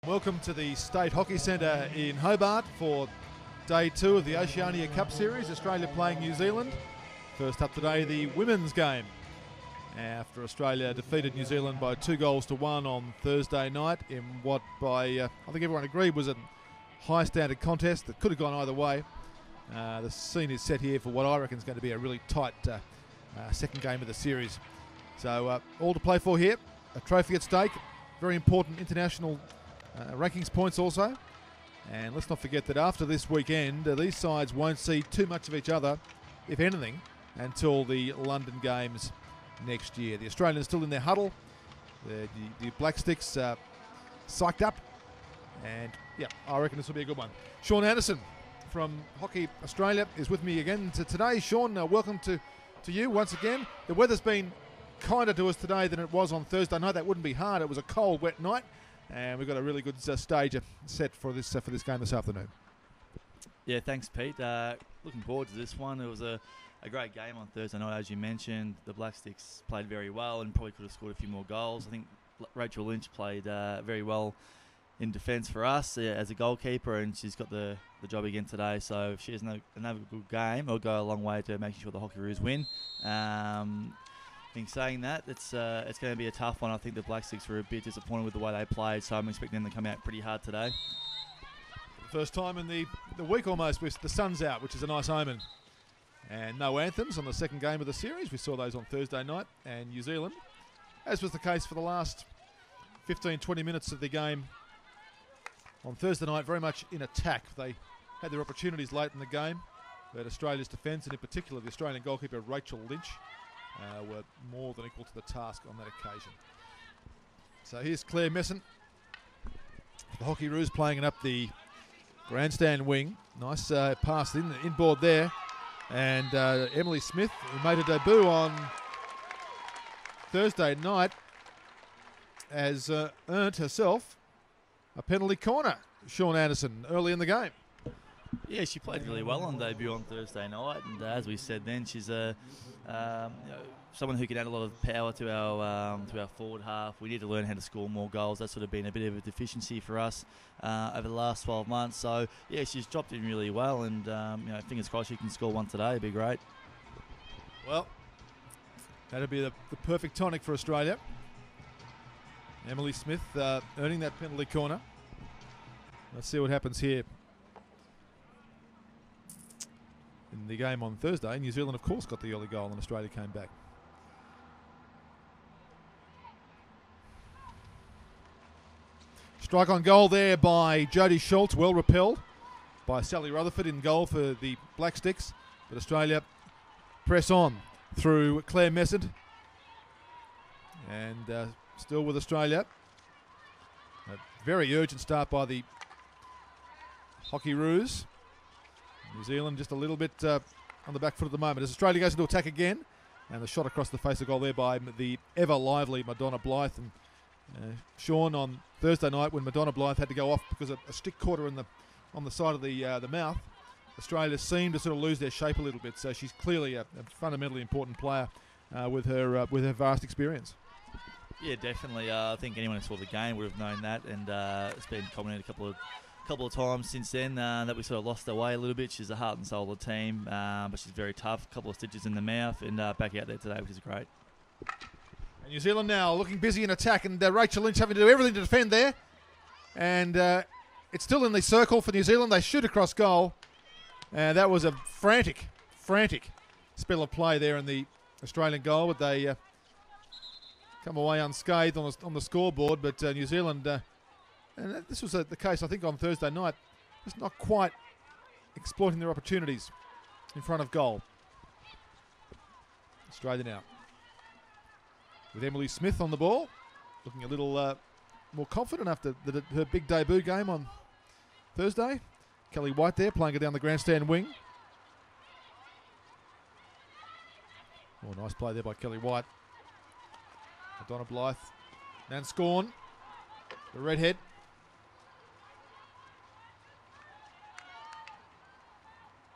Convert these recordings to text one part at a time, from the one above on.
Welcome to the State Hockey Centre in Hobart for day 2 of the Oceania Cup series. Australia playing New Zealand. First up today, the women's game. After Australia defeated New Zealand by 2-1 on Thursday night in what by, I think everyone agreed, was a high standard contest that could have gone either way. The scene is set here for what I reckon is going to be a really tight second game of the series. So all to play for here. A trophy at stake. Very important international rankings points also. And let's not forget that after this weekend, these sides won't see too much of each other, if anything, until the London Games next year. The Australians still in their huddle. The Blacksticks psyched up. And yeah, I reckon this will be a good one. Sean Anderson from Hockey Australia is with me again today. Sean, welcome to you once again. The weather's been kinder to us today than it was on Thursday night. That wouldn't be hard. It was a cold, wet night. And we've got a really good stage set for this game this afternoon. Yeah, thanks, Pete. Looking forward to this one. It was a great game on Thursday night, as you mentioned. The Blacksticks played very well and probably could have scored a few more goals. I think Rachel Lynch played very well in defence for us as a goalkeeper, and she's got the job again today. So if she has another good game, it'll go a long way to making sure the Hockeyroos win. Saying that, it's going to be a tough one. I think the Blacksticks were a bit disappointed with the way they played, so I'm expecting them to come out pretty hard today. First time in the week almost with the sun's out, which is a nice omen. And no anthems on the second game of the series. We saw those on Thursday night. And New Zealand, as was the case for the last 15-20 minutes of the game on Thursday night, very much in attack. They had their opportunities late in the game, but Australia's defence, and in particular the Australian goalkeeper Rachel Lynch, were more than equal to the task on that occasion. So here's Claire Messon. The Hockeyroos playing it up the grandstand wing. Nice pass inboard there. And Emily Smith, who made her debut on Thursday night, has earned herself a penalty corner. Sean Anderson early in the game. Yeah, she played really well on debut on Thursday night, and as we said then, she's someone who can add a lot of power to our forward half. We need to learn how to score more goals. That's sort of been a bit of a deficiency for us over the last 12 months. So yeah, she's dropped in really well, and fingers crossed she can score one today. It'd be great. Well, that'd be the perfect tonic for Australia. Emily Smith earning that penalty corner. Let's see what happens here. In the game on Thursday, New Zealand, of course, got the early goal and Australia came back. Strike on goal there by Jodie Schultz, well repelled by Sally Rutherford in goal for the Blacksticks. But Australia press on through Claire Messon. And still with Australia. A very urgent start by the Hockeyroos. New Zealand just a little bit on the back foot at the moment as Australia goes into attack again, and the shot across the face of goal there by the ever lively Madonna Blythe. And Sean, on Thursday night when Madonna Blythe had to go off because a stick caught her on the side of the mouth, Australia seemed to sort of lose their shape a little bit. So she's clearly a fundamentally important player with her vast experience. Yeah, definitely. I think anyone who saw the game would have known that, and it's been commented a couple of times since then that we sort of lost our way a little bit. She's the heart and soul of the team, but she's very tough. A couple of stitches in the mouth, and back out there today, which is great. And New Zealand now looking busy in attack, and Rachel Lynch having to do everything to defend there. And it's still in the circle for New Zealand. They shoot across goal. And that was a frantic spell of play there in the Australian goal, but they come away unscathed on the scoreboard. But New Zealand... and this was the case, I think, on Thursday night. Just not quite exploiting their opportunities in front of goal. Australia now with Emily Smith on the ball, looking a little more confident after her big debut game on Thursday. Kelly White there playing it down the grandstand wing. Oh, nice play there by Kelly White. Madonna Blythe. Nan Scorn, the redhead.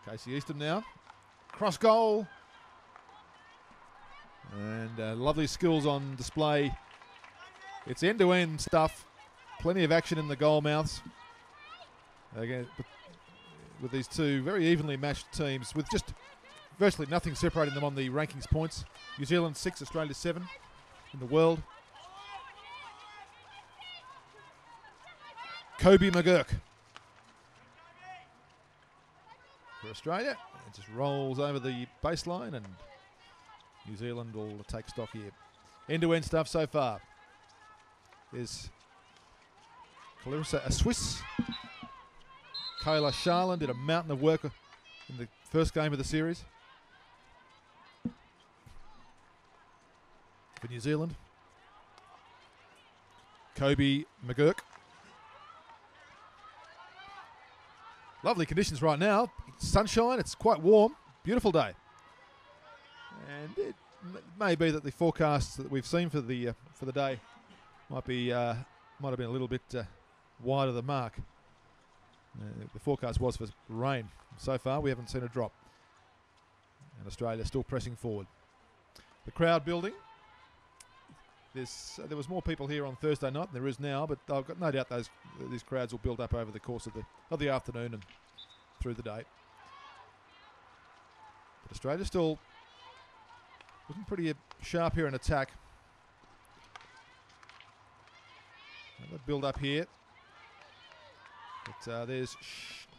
Casey Easton now. Cross goal. And lovely skills on display. It's end-to-end stuff plenty of action in the goal mouths. Again, with these two very evenly matched teams, with just virtually nothing separating them on the rankings points. New Zealand 6, Australia 7 in the world. Kobe McGurk for Australia. It just rolls over the baseline, and New Zealand will take stock here. End-to-end stuff so far. There's Clarissa, a Swiss. Kayla Sharland did a mountain of work in the first game of the series for New Zealand. Kobe McGurk. Lovely conditions right now. Sunshine, it's quite warm. Beautiful day. And it may be that the forecasts that we've seen for the day might have been a little bit wide of the mark. The forecast was for rain. So far, we haven't seen a drop. And Australia still pressing forward. The crowd building. There was more people here on Thursday night than there is now, but I've got no doubt these crowds will build up over the course of the afternoon and through the day. But Australia still looking pretty sharp here in attack. Another build up here. But there's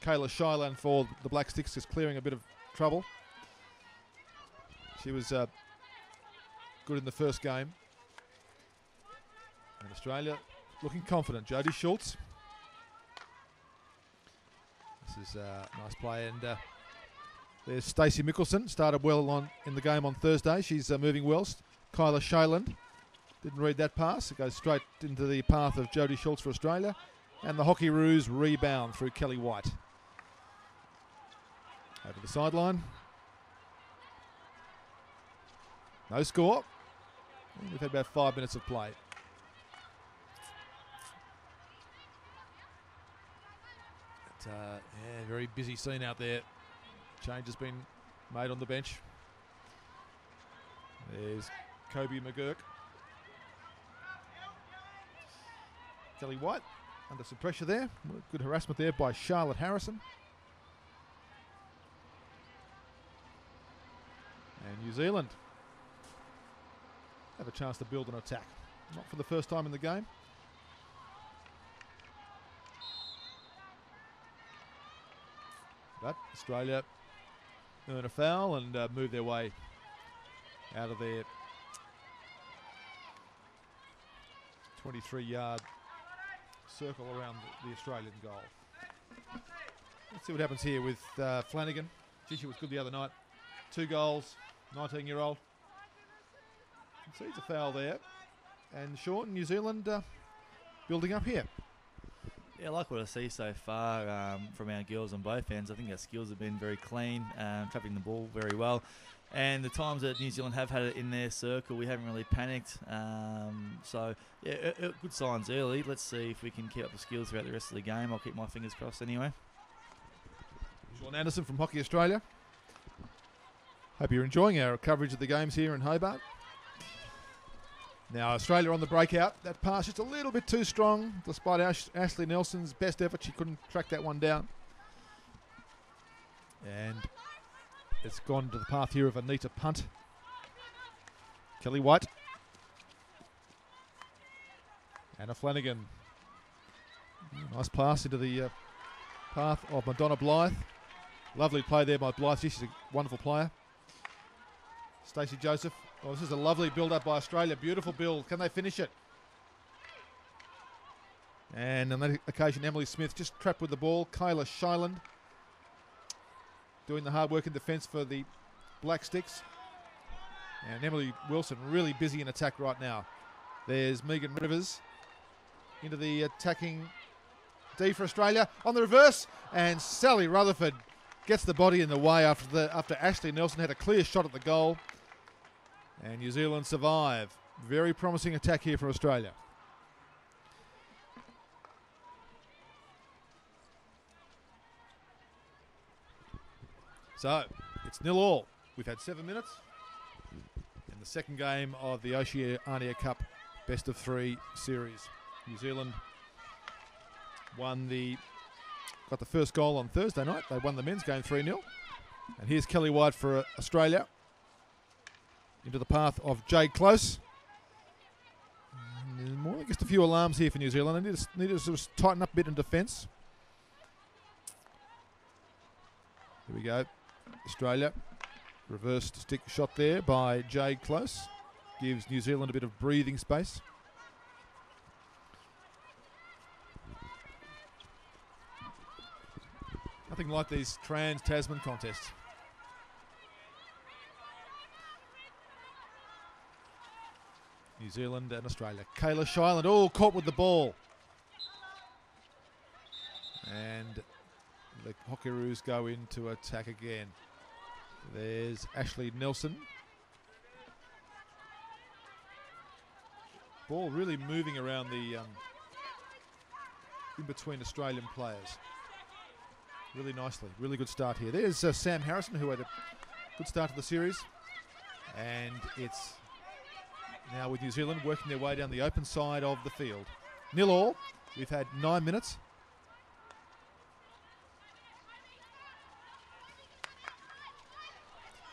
Kayla Shyland for the Blacksticks, just clearing a bit of trouble. She was good in the first game. And Australia looking confident. Jodie Schultz. This is a nice play. And there's Stacey Mickelson. Started well in the game on Thursday. She's moving well. Kyla Shyland. Didn't read that pass. It goes straight into the path of Jodie Schultz for Australia. And the Hockeyroos rebound through Kelly White. Over the sideline. No score. We've had about 5 minutes of play. Yeah, very busy scene out there. Change has been made on the bench. There's Kobe McGurk. Kelly White under some pressure there. Good harassment there by Charlotte Harrison. And New Zealand have a chance to build an attack. Not for the first time in the game. But Australia earn a foul and move their way out of their 23-yard circle around the Australian goal. Let's see what happens here with Flanagan. Gee, she was good the other night. 2 goals, 19-year-old. Concedes a foul there. And Sean, New Zealand building up here. Yeah, I like what I see so far from our girls on both ends. I think our skills have been very clean, trapping the ball very well. And the times that New Zealand have had it in their circle, we haven't really panicked. So, yeah, good signs early. Let's see if we can keep up the skills throughout the rest of the game. I'll keep my fingers crossed anyway. Sean Anderson from Hockey Australia. Hope you're enjoying our coverage of the games here in Hobart. Now Australia on the breakout. That pass just a little bit too strong. Despite Ashley Nelson's best effort, she couldn't track that one down. And it's gone to the path here of Anita Punt. Kelly White. Anna Flanagan. Nice pass into the path of Madonna Blythe. Lovely play there by Blythe. She's a wonderful player. Stacey Joseph. Oh, this is a lovely build-up by Australia. Beautiful build. Can they finish it? And on that occasion, Emily Smith just trapped with the ball. Kayla Shyland doing the hard work in defence for the Blacksticks. And Emily Wilson really busy in attack right now. There's Megan Rivers into the attacking D for Australia. On the reverse, and Sally Rutherford gets the body in the way after Ashley Nelson had a clear shot at the goal. And New Zealand survive. Very promising attack here for Australia. So, it's 0-0. We've had 7 minutes. In the second game of the Oceania Cup best of 3 series. New Zealand got the first goal on Thursday night. They won the men's game 3-0. And here's Kelly White for Australia. Into the path of Jade Close. And more than just a few alarms here for New Zealand. They need to sort of tighten up a bit in defence. Here we go. Australia. Reversed stick shot there by Jade Close. Gives New Zealand a bit of breathing space. Nothing like these trans-Tasman contests. New Zealand and Australia. Kayla Shiland, all caught with the ball. And the Hockeyroos go into attack again. There's Ashley Nelson. Ball really moving around the in between Australian players. Really nicely. Really good start here. There's Sam Harrison, who had a good start to the series. And it's now with New Zealand working their way down the open side of the field. 0-0. We've had 9 minutes.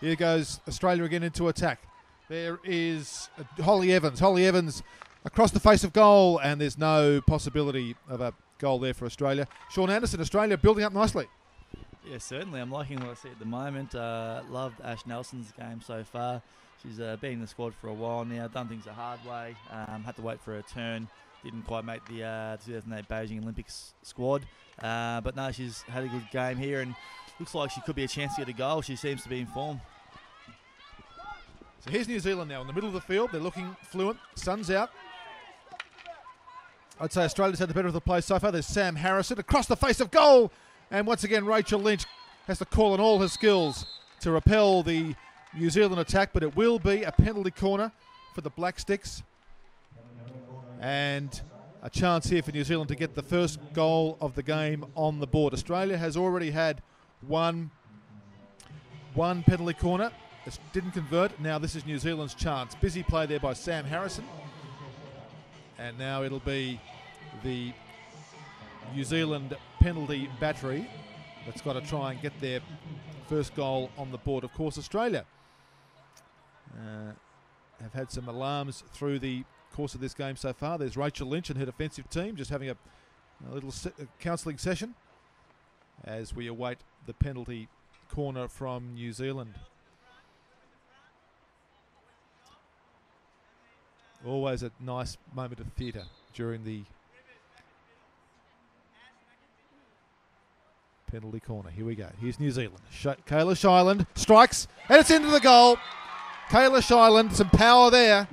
Here goes Australia again into attack. There is Holly Evans. Holly Evans across the face of goal, and there's no possibility of a goal there for Australia. Sean Anderson, Australia building up nicely. Yeah, certainly. I'm liking what I see at the moment. Loved Ash Nelson's game so far. She's been in the squad for a while now, done things the hard way, had to wait for her turn, didn't quite make the 2008 Beijing Olympics squad. But no, she's had a good game here and looks like she could be a chance to get a goal. She seems to be in form. So here's New Zealand now in the middle of the field. They're looking fluent. Sun's out. I'd say Australia's had the better of the play so far. There's Sam Harrison across the face of goal. And once again, Rachel Lynch has to call on all her skills to repel the New Zealand attack, but it will be a penalty corner for the Blacksticks. And a chance here for New Zealand to get the first goal of the game on the board. Australia has already had one penalty corner. It didn't convert. Now this is New Zealand's chance. Busy play there by Sam Harrison. And now it'll be the New Zealand penalty battery that's got to try and get their first goal on the board. Of course, Australia have had some alarms through the course of this game so far. There's Rachel Lynch and her defensive team just having a little counselling session as we await the penalty corner from New Zealand. Always a nice moment of theatre during the penalty corner. Here we go. Here's New Zealand. Kayla Shiland strikes, and it's into the goal. Kayla Shiland, some power there.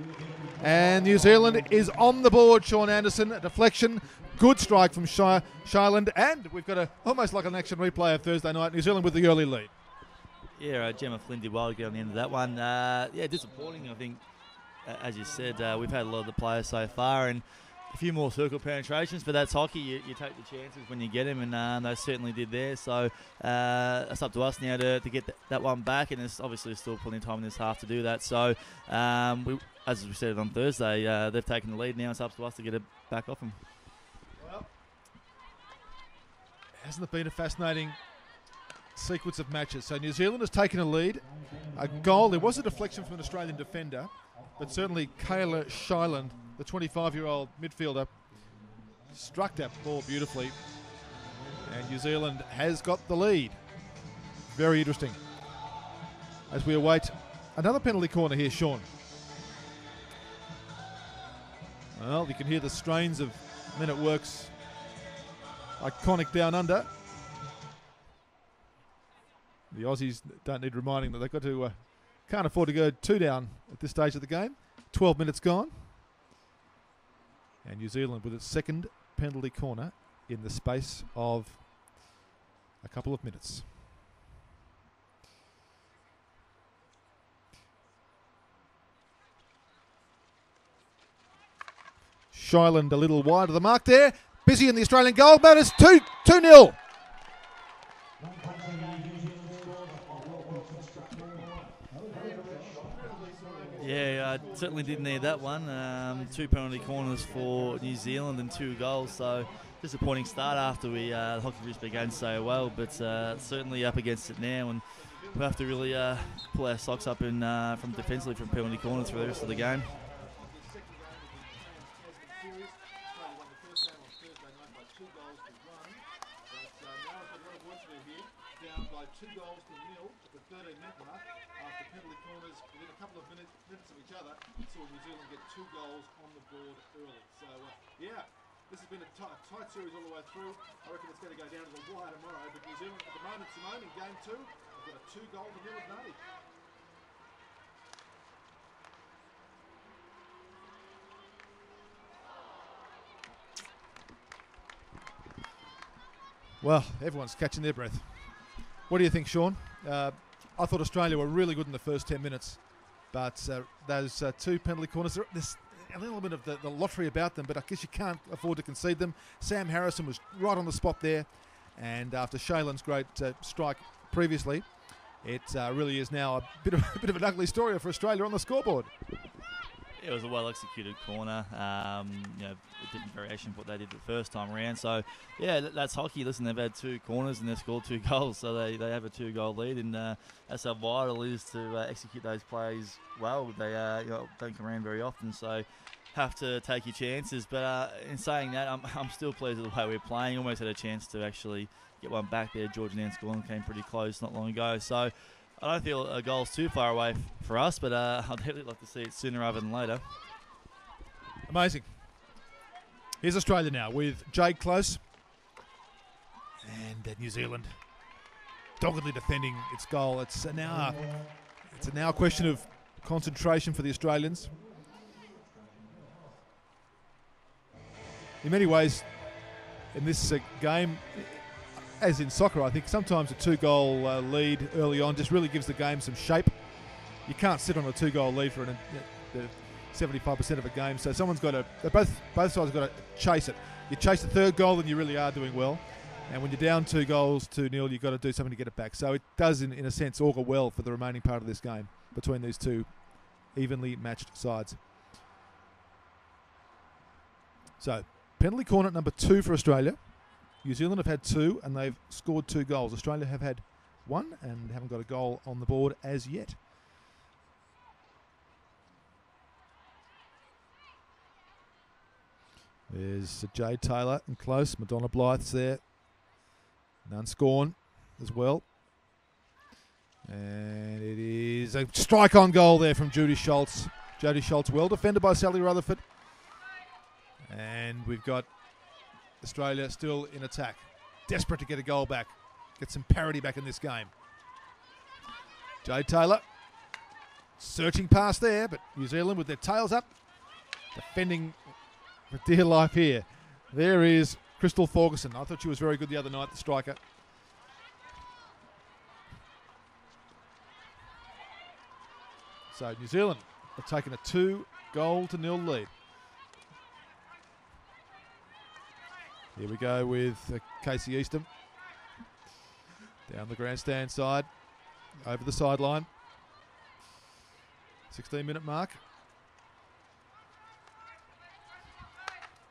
And New Zealand is on the board. Sean Anderson, a deflection. Good strike from Shiland. And we've got almost like an action replay of Thursday night. New Zealand with the early lead. Yeah, Gemma Flynn did well to get on the end of that one. Yeah, disappointing, I think. As you said, we've had a lot of the players so far and a few more circle penetrations, but that's hockey. You take the chances when you get them, and they certainly did there. So it's up to us now to get that one back, and there's obviously still plenty of time in this half to do that. So as we said on Thursday, they've taken the lead now. It's up to us to get it back off them. Well, hasn't it been a fascinating sequence of matches? So New Zealand has taken a lead. A goal. There was a deflection from an Australian defender, but certainly Kayla Shiland, the 25-year-old midfielder, struck that ball beautifully. And New Zealand has got the lead. Very interesting. As we await another penalty corner here, Sean. Well, you can hear the strains of Men at Work's iconic Down Under. The Aussies don't need reminding that they've got to can't afford to go two down at this stage of the game. 12 minutes gone. And New Zealand with its second penalty corner in the space of a couple of minutes. Shiland a little wide of the mark there. Busy in the Australian goal, but it's 2-0. Yeah, I certainly didn't need that one. 2 penalty corners for New Zealand and 2 goals. So disappointing start after the Hockeyroos began so well, but certainly up against it now, and we'll have to really pull our socks up in from defensively from penalty corners for the rest of the game. This has been a tight series all the way through. I reckon it's going to go down to the wire tomorrow. But New Zealand at the moment, Simone, in game 2, have got a 2-goal to nil advantage. Well, everyone's catching their breath. What do you think, Sean? I thought Australia were really good in the first 10 minutes. But those 2 penalty corners, there's a little bit of the lottery about them, but I guess you can't afford to concede them. Sam Harrison was right on the spot there, and after Shaylin's great strike previously, it really is now a bit of an ugly story for Australia on the scoreboard. It was a well-executed corner, a different variation of what they did the first time around. So, yeah, that's hockey. Listen, they've had 2 corners and they've scored 2 goals, so they have a 2-goal lead, and that's how vital it is to execute those plays well. They don't come around very often, so have to take your chances. But in saying that, I'm still pleased with the way we're playing. Almost had a chance to actually get one back there. George Nanscorn came pretty close not long ago, so I don't feel a goal's too far away for us, but I'd definitely like to see it sooner rather than later. Amazing. Here's Australia now with Jade Close and New Zealand doggedly defending its goal. It's now a question of concentration for the Australians. In many ways, in this game, as in soccer, I think sometimes a 2-goal lead early on just really gives the game some shape. You can't sit on a 2-goal lead for 75% of a game, so someone's got to. Both sides have got to chase it. You chase the 3rd goal, then you really are doing well. And when you're down 2-0, you've got to do something to get it back. So it does, in a sense, augur well for the remaining part of this game between these 2 evenly matched sides. So penalty corner number 2 for Australia. New Zealand have had 2 and they've scored 2 goals. Australia have had 1 and haven't got a goal on the board as yet. There's Jade Taylor and close. Madonna Blythe's there. Nanscorn as well. And it is a strike on goal there from Judy Schultz. Jodie Schultz well defended by Sally Rutherford. And we've got Australia still in attack. Desperate to get a goal back. Get some parity back in this game. Jade Taylor searching past there, but New Zealand with their tails up. Defending for dear life here. There is Crystal Ferguson. I thought she was very good the other night, the striker. So New Zealand have taken a 2-0 lead. Here we go with Casey Eastham. Down the grandstand side. Over the sideline. 16-minute mark.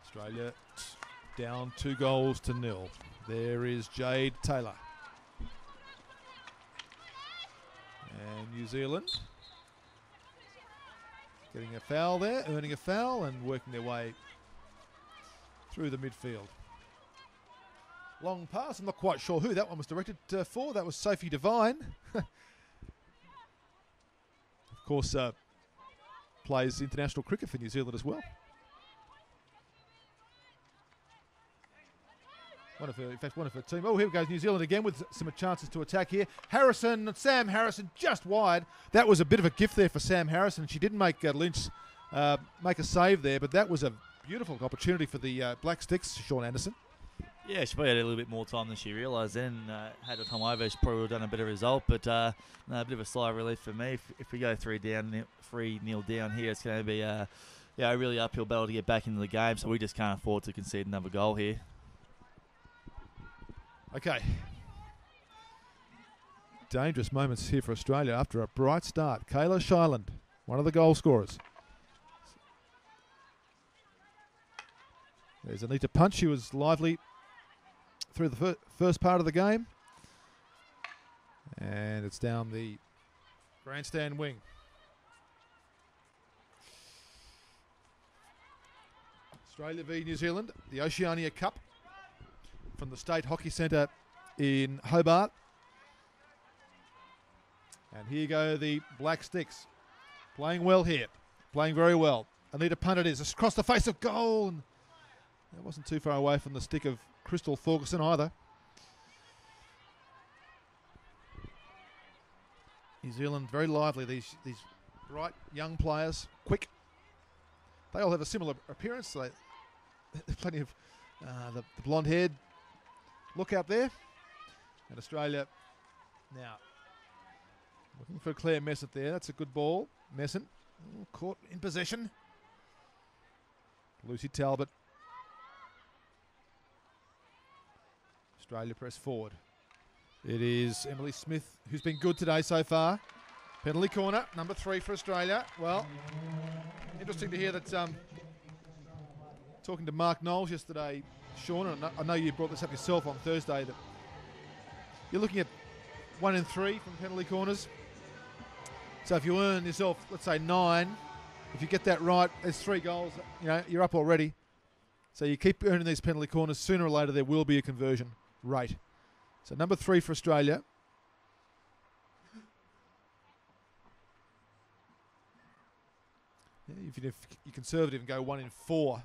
Australia down 2-0. There is Jade Taylor. And New Zealand getting a foul there, earning a foul and working their way through the midfield. Long pass. I'm not quite sure who that one was directed for. That was Sophie Devine. Of course, plays international cricket for New Zealand as well. One of her team. Oh, here goes New Zealand again with some chances to attack here. Sam Harrison just wide. That was a bit of a gift there for Sam Harrison. She didn't make Lynch make a save there, but that was a beautiful opportunity for the Blacksticks, Sean Anderson. Yeah, she probably had a little bit more time than she realised then. Had her time over, she probably would have done a better result, but a bit of a sigh of relief for me. If we go 3-0 down here, it's going to be a really uphill battle to get back into the game, so we just can't afford to concede another goal here. Okay. Dangerous moments here for Australia after a bright start. Kayla Shiland, one of the goal scorers. There's Anita Punch. She was lively through the first part of the game. And it's down the grandstand wing. Australia v New Zealand, the Oceania Cup from the State Hockey Centre in Hobart. And here go the Blacksticks. Playing well here. Playing very well. Anita punt it is. Across the face of goal. And that wasn't too far away from the stick of Crystal Ferguson either. New Zealand very lively. These bright young players, quick. They all have a similar appearance. So there's plenty of the blonde-haired look out there. And Australia now looking for Claire Messent there. That's a good ball. Messent caught in possession. Lucy Talbot. Australia press forward. It is Emily Smith who's been good today so far. Penalty corner, number 3 for Australia. Well, interesting to hear that talking to Mark Knowles yesterday, Sean, and I know you brought this up yourself on Thursday, that you're looking at 1 in 3 from penalty corners. So if you earn yourself, let's say 9, if you get that right, there's 3 goals, you're up already. So you keep earning these penalty corners, sooner or later there will be a conversion rate. So number 3 for Australia. Yeah, if you're conservative and go 1 in 4.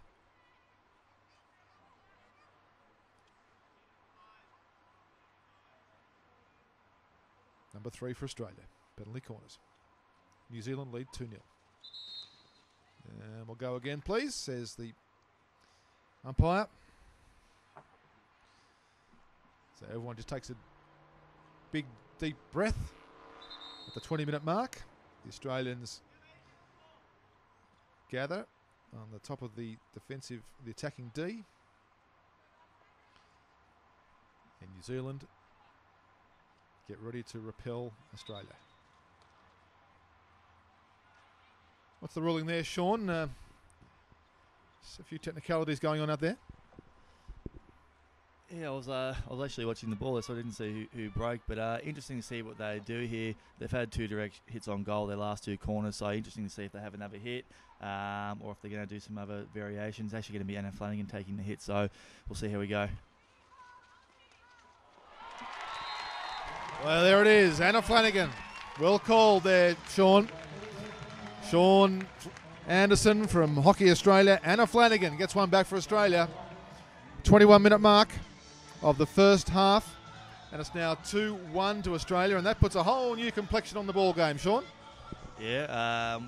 Number 3 for Australia. Penalty corners. New Zealand lead 2-0. And we'll go again, please, says the umpire. So everyone just takes a big, deep breath at the 20-minute mark. The Australians gather on the top of the attacking D. And New Zealand get ready to repel Australia. What's the ruling there, Sean? Just a few technicalities going on out there. Yeah, I was actually watching the ball, so I didn't see who broke, but interesting to see what they do here. They've had 2 direct hits on goal, their last 2 corners, so interesting to see if they have another hit or if they're going to do some other variations. It's actually going to be Anna Flanagan taking the hit, so we'll see how we go. Well, there it is, Anna Flanagan. Well called there, Sean. Sean Anderson from Hockey Australia. Anna Flanagan gets one back for Australia. 21-minute mark of the first half, and it's now 2-1 to Australia, and that puts a whole new complexion on the ball game, Sean. Yeah,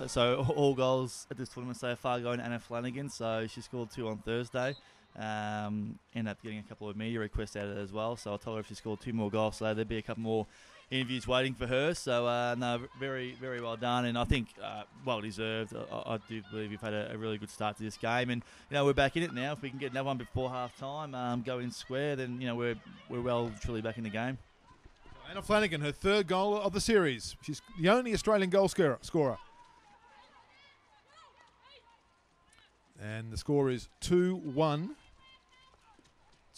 so all goals at this tournament so far going to Anna Flanagan, so she scored 2 on Thursday. Ended up getting a couple of media requests out of it as well, so I told her if she scored 2 more goals, so there'd be a couple more interviews waiting for her. So no, very, very well done, and I think well deserved. I do believe you've had a really good start to this game, and we're back in it now. If we can get another one before half time, go in square, then we're well truly back in the game. Anna Flanagan, her 3rd goal of the series. She's the only Australian goal scorer. And the score is 2-1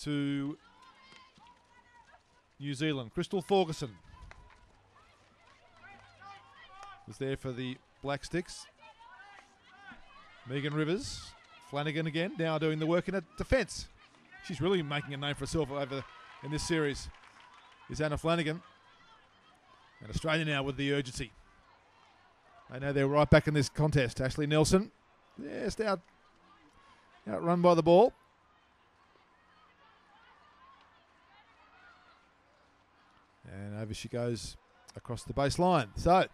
to New Zealand. Crystal Ferguson was there for the Blacksticks. Megan Rivers, Flanagan again, now doing the work in a defence. She's really making a name for herself in this series, is Anna Flanagan. And Australia now with the urgency. They know they're right back in this contest. Ashley Nelson, yes, outrun by the ball. And over she goes across the baseline. So,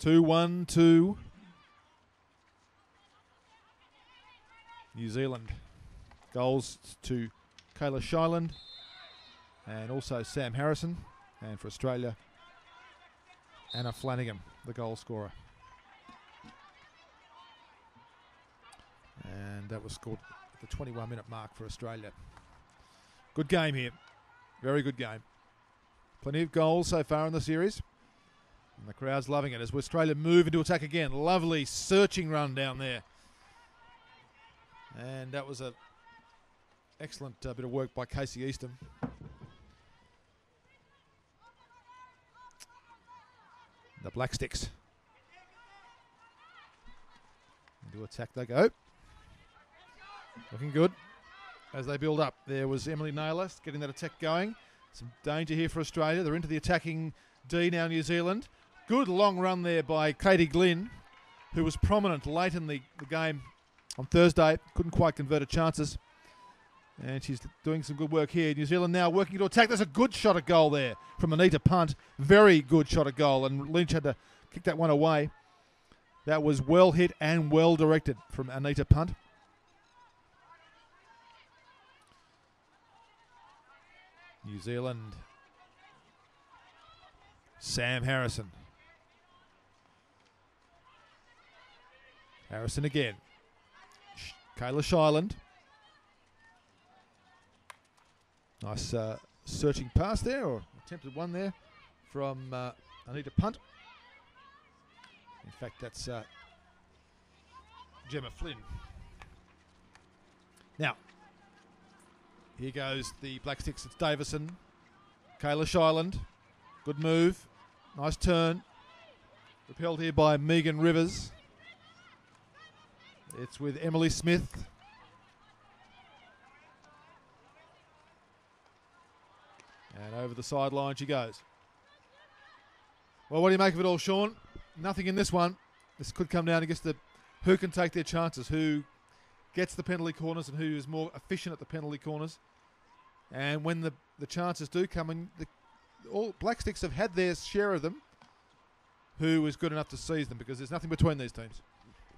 2-1 to New Zealand. Goals to Kayla Shyland and also Sam Harrison. And for Australia, Anna Flanagan, the goal scorer. And that was scored at the 21-minute mark for Australia. Good game here. Very good game. Plenty of goals so far in the series. And the crowd's loving it as Australia move into attack again. Lovely searching run down there. And that was a Excellent bit of work by Casey Easton. The Blacksticks. Into attack they go. Looking good as they build up. There was Emily Naylor getting that attack going. Some danger here for Australia. They're into the attacking D now, New Zealand. Good long run there by Katie Glynn, who was prominent late in the game on Thursday. Couldn't quite convert her chances. And she's doing some good work here. New Zealand now working to attack. There's a good shot at goal there from Anita Punt. Very good shot at goal. And Lynch had to kick that one away. That was well hit and well directed from Anita Punt. New Zealand. Sam Harrison. Harrison again. Kayla Shiland. Nice searching pass there, or attempted one there from Anita Punt. In fact, that's Gemma Flynn. Now, here goes the Blacksticks. It's Davison. Kayla Shiland. Good move. Nice turn. Repelled here by Megan Rivers. It's with Emily Smith. And over the sideline she goes. Well, what do you make of it all, Sean? Nothing in this one. This could come down against who can take their chances, who gets the penalty corners and who is more efficient at the penalty corners. And when the chances do come in, all Blacksticks have had their share of them. Who is good enough to seize them, because there's nothing between these teams.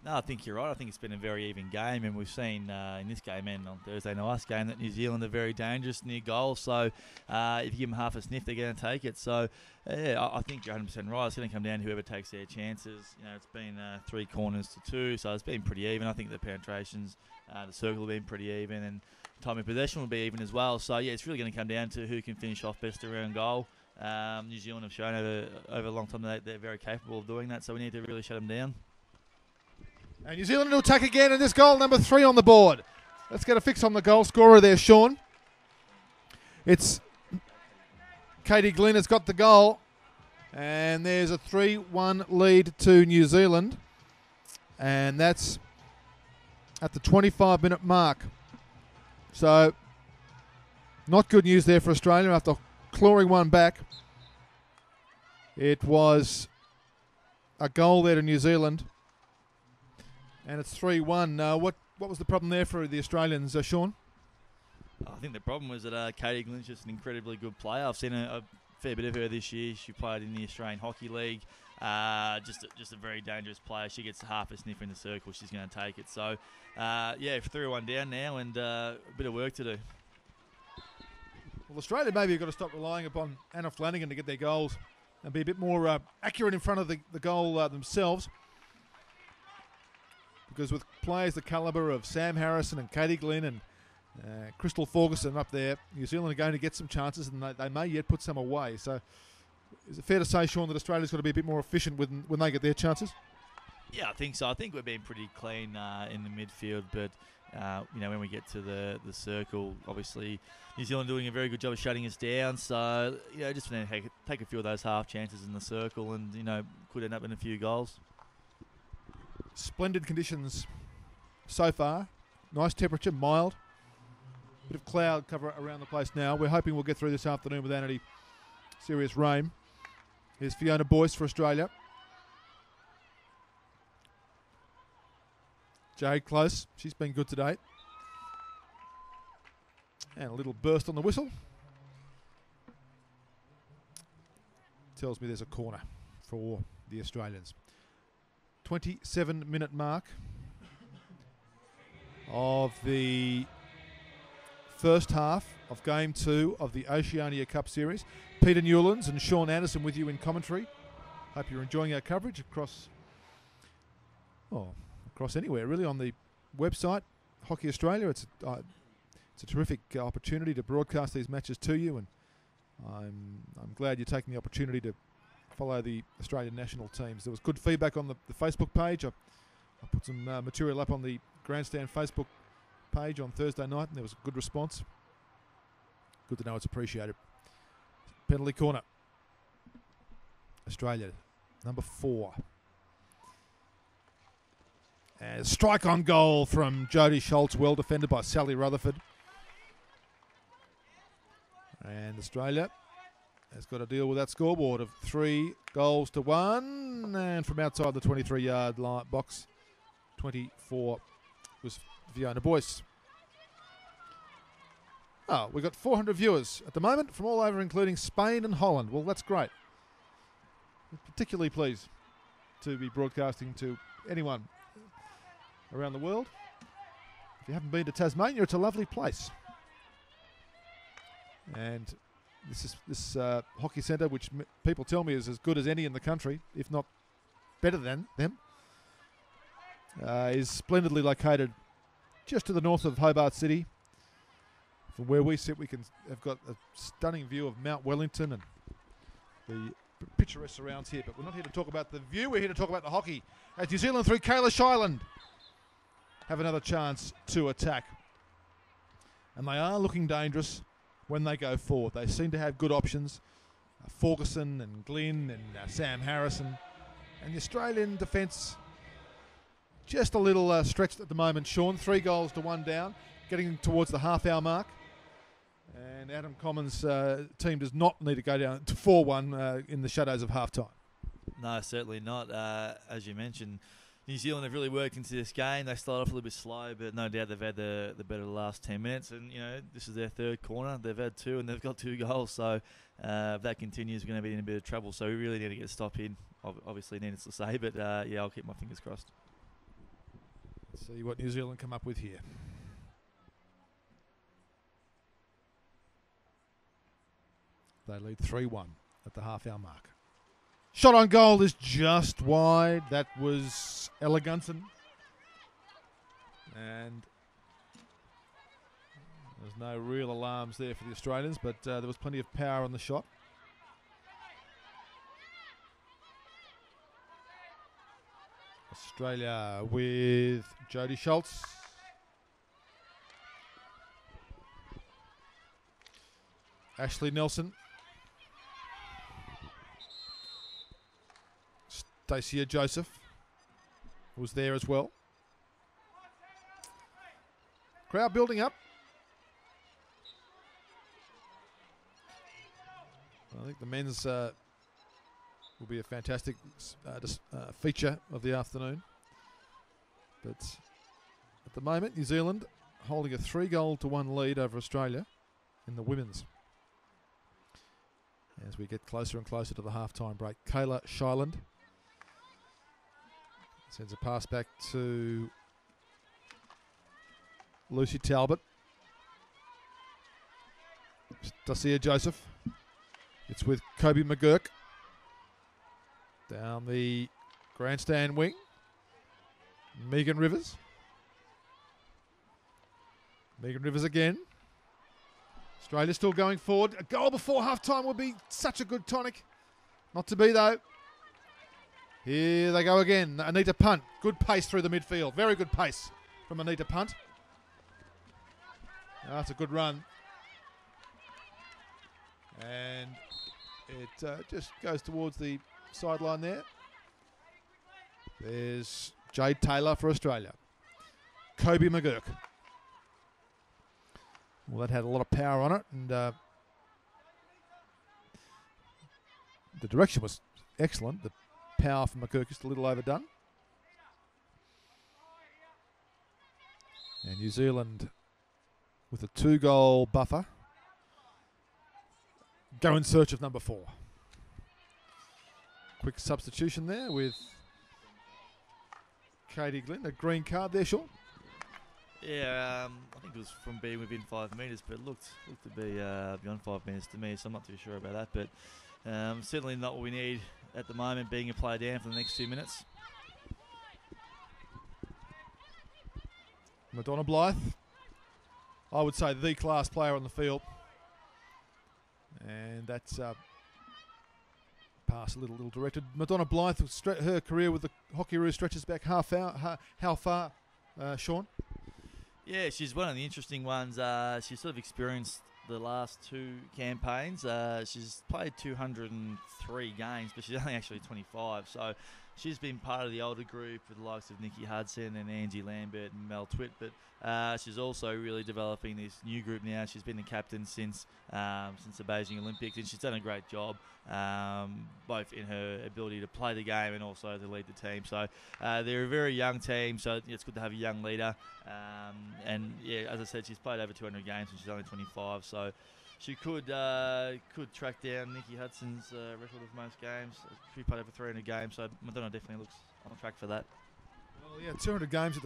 No, I think you're right. I think it's been a very even game, and we've seen in this game and on Thursday night's game that New Zealand are very dangerous near goal. So if you give them half a sniff, they're going to take it. So yeah, I think you're 100% right. It's going to come down to whoever takes their chances. You know, it's been 3 corners to 2, so it's been pretty even. I think the penetrations, the circle have been pretty even, and time of possession will be even as well. So yeah, it's really going to come down to who can finish off best around goal. New Zealand have shown over a long time that they're very capable of doing that, so we need to really shut them down. And New Zealand will attack again, and this goal number 3 on the board. Let's get a fix on the goal scorer there, Sean. It's Katie Glynn has got the goal, and there's a 3-1 lead to New Zealand, and that's at the 25-minute mark. So, not good news there for Australia after clawing one back. It was a goal there to New Zealand. And it's 3-1. What was the problem there for the Australians, Sean? I think the problem was that Katie Glynn's just an incredibly good player. I've seen a fair bit of her this year. She played in the Australian Hockey League. Just a very dangerous player. She gets half a sniff in the circle. She's going to take it. So, yeah, 3-1 down now, and a bit of work to do. Well, Australia maybe have got to stop relying upon Anna Flanagan to get their goals and be a bit more accurate in front of the goal themselves. Because with players the calibre of Sam Harrison and Katie Glynn and Crystal Ferguson up there, New Zealand are going to get some chances, and they may yet put some away. So is it fair to say, Sean, that Australia's got to be a bit more efficient when they get their chances? Yeah, I think so. I think we're being pretty clean in the midfield, but when we get to the circle, obviously New Zealand doing a very good job of shutting us down. So just take a few of those half chances in the circle, and could end up in a few goals. Splendid conditions so far. Nice temperature, mild. Bit of cloud cover around the place now. We're hoping we'll get through this afternoon without any serious rain. Here's Fiona Boyce for Australia. Jade Close, she's been good today. And a little burst on the whistle. Tells me there's a corner for the Australians. 27-minute mark of the first half of Game 2 of the Oceania Cup Series. Peter Newlands and Sean Anderson with you in commentary. Hope you're enjoying our coverage across anywhere, really, on the website, Hockey Australia. It's a terrific opportunity to broadcast these matches to you, and I'm glad you're taking the opportunity to follow the Australian national teams. There was good feedback on the Facebook page. I put some material up on the Grandstand Facebook page on Thursday night, and there was a good response. Good to know it's appreciated. Penalty corner. Australia, number 4. And strike on goal from Jodie Schultz, well defended by Sally Rutherford. And Australia has got to deal with that scoreboard of 3-1. And from outside the 23-yard line box, 24 was Fiona Boyce. Oh, we've got 400 viewers at the moment from all over, including Spain and Holland. Well, that's great. I'm particularly pleased to be broadcasting to anyone around the world. If you haven't been to Tasmania, it's a lovely place. And this hockey centre, which people tell me is as good as any in the country, if not better than them, is splendidly located just to the north of Hobart City. From where we sit, we have got a stunning view of Mount Wellington and the picturesque surrounds here. But we're not here to talk about the view. We're here to talk about the hockey. As New Zealand through Kayla Shiland have another chance to attack. And they are looking dangerous when they go forward. They seem to have good options. Ferguson and Glynn and Sam Harrison. And the Australian defence just a little stretched at the moment. Sean, 3-1 down, getting towards the half-hour mark. And Adam Commons' team does not need to go down to 4-1 in the shadows of half-time. No, certainly not. As you mentioned, New Zealand have really worked into this game. They started off a little bit slow, but no doubt they've had the better of the last 10 minutes. And, you know, this is their third corner. They've had 2 and they've got 2 goals. So if that continues, we're going to be in a bit of trouble. So we really need to get a stop in. Obviously, needless to say, but yeah, I'll keep my fingers crossed. Let's see what New Zealand come up with here. They lead 3-1 at the half-hour mark. Shot on goal is just wide. That was Eleganson. And there's no real alarms there for the Australians, but there was plenty of power on the shot. Australia with Jodie Schultz. Ashley Nelson. Stacia Joseph was there as well. Crowd building up. I think the men's will be a fantastic feature of the afternoon. But at the moment, New Zealand holding a 3-1 lead over Australia in the women's. As we get closer and closer to the half-time break, Kayla Shiland sends a pass back to Lucy Talbot. Stacia Joseph. It's with Kobe McGurk. Down the grandstand wing. Megan Rivers. Megan Rivers again. Australia still going forward. A goal before half-time would be such a good tonic. Not to be, though. Here they go again. Anita Punt. Good pace through the midfield. Very good pace from Anita Punt. That's a good run. And it just goes towards the sideline there. There's Jade Taylor for Australia. Kobe McGurk. Well, that had a lot of power on it, and the direction was excellent. The power from McGurk just a little overdone. And New Zealand with a 2-goal buffer go in search of number 4. Quick substitution there with Katie Glynn. A green card there, Sean. Yeah, I think it was from being within 5 metres, but it looked to be beyond 5 metres to me, so I'm not too sure about that. But certainly not what we need at the moment, being a player down for the next 2 minutes. Madonna Blythe, I would say the class player on the field. And that's pass a little directed. Madonna Blythe, her career with the Hockeyroos stretches back how far, Sean? Yeah, she's one of the interesting ones. She's sort of experienced the last 2 campaigns. She's played 203 games, but she's only actually 25. So she's been part of the older group with the likes of Nikki Hudson and Angie Lambert and Mel Twitt. But she's also really developing this new group now. She's been the captain since the Beijing Olympics, and she's done a great job, both in her ability to play the game and also to lead the team. So they're a very young team, so it's good to have a young leader. And yeah, as I said, she's played over 200 games and she's only 25. So she could track down Nikki Hudson's record of most games. She played over 300 games, so Madonna definitely looks on track for that. Well, yeah, 200 games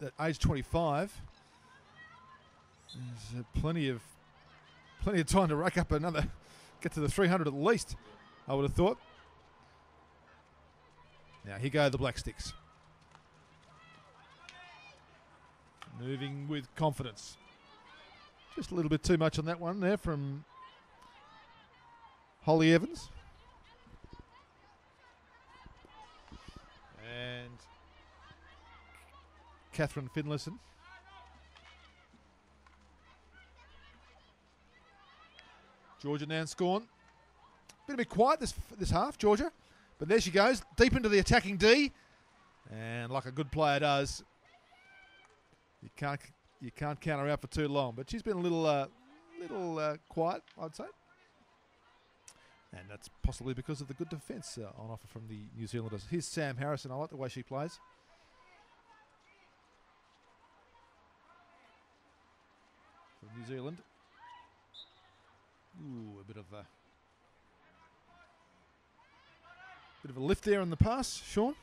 at age 25. There's plenty of time to rack up get to the 300 at least, I would have thought. Now here go the Blacksticks. Moving with confidence. Just a little bit too much on that one there from Holly Evans. And Catherine Finlayson. Georgia Nanscorn. Been a bit quiet this half, Georgia. But there she goes, deep into the attacking D. And like a good player does, you can't count her out for too long. But she's been a little quiet, I'd say. And that's possibly because of the good defence on offer from the New Zealanders. Here's Sam Harrison. I like the way she plays. From New Zealand. Ooh, a bit of a lift there on the pass, Sean.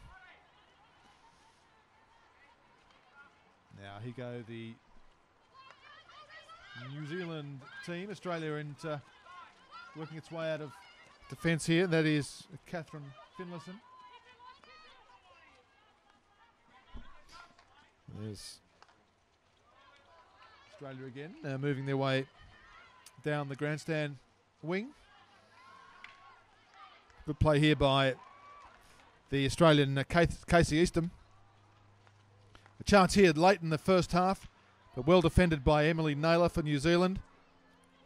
Now here go the New Zealand team. Australia and working its way out of defence here. That is Catherine Finlayson. There's Australia again, moving their way down the grandstand wing. Good play here by the Australian Casey Eastham. A chance here late in the first half, but well defended by Emily Naylor for New Zealand.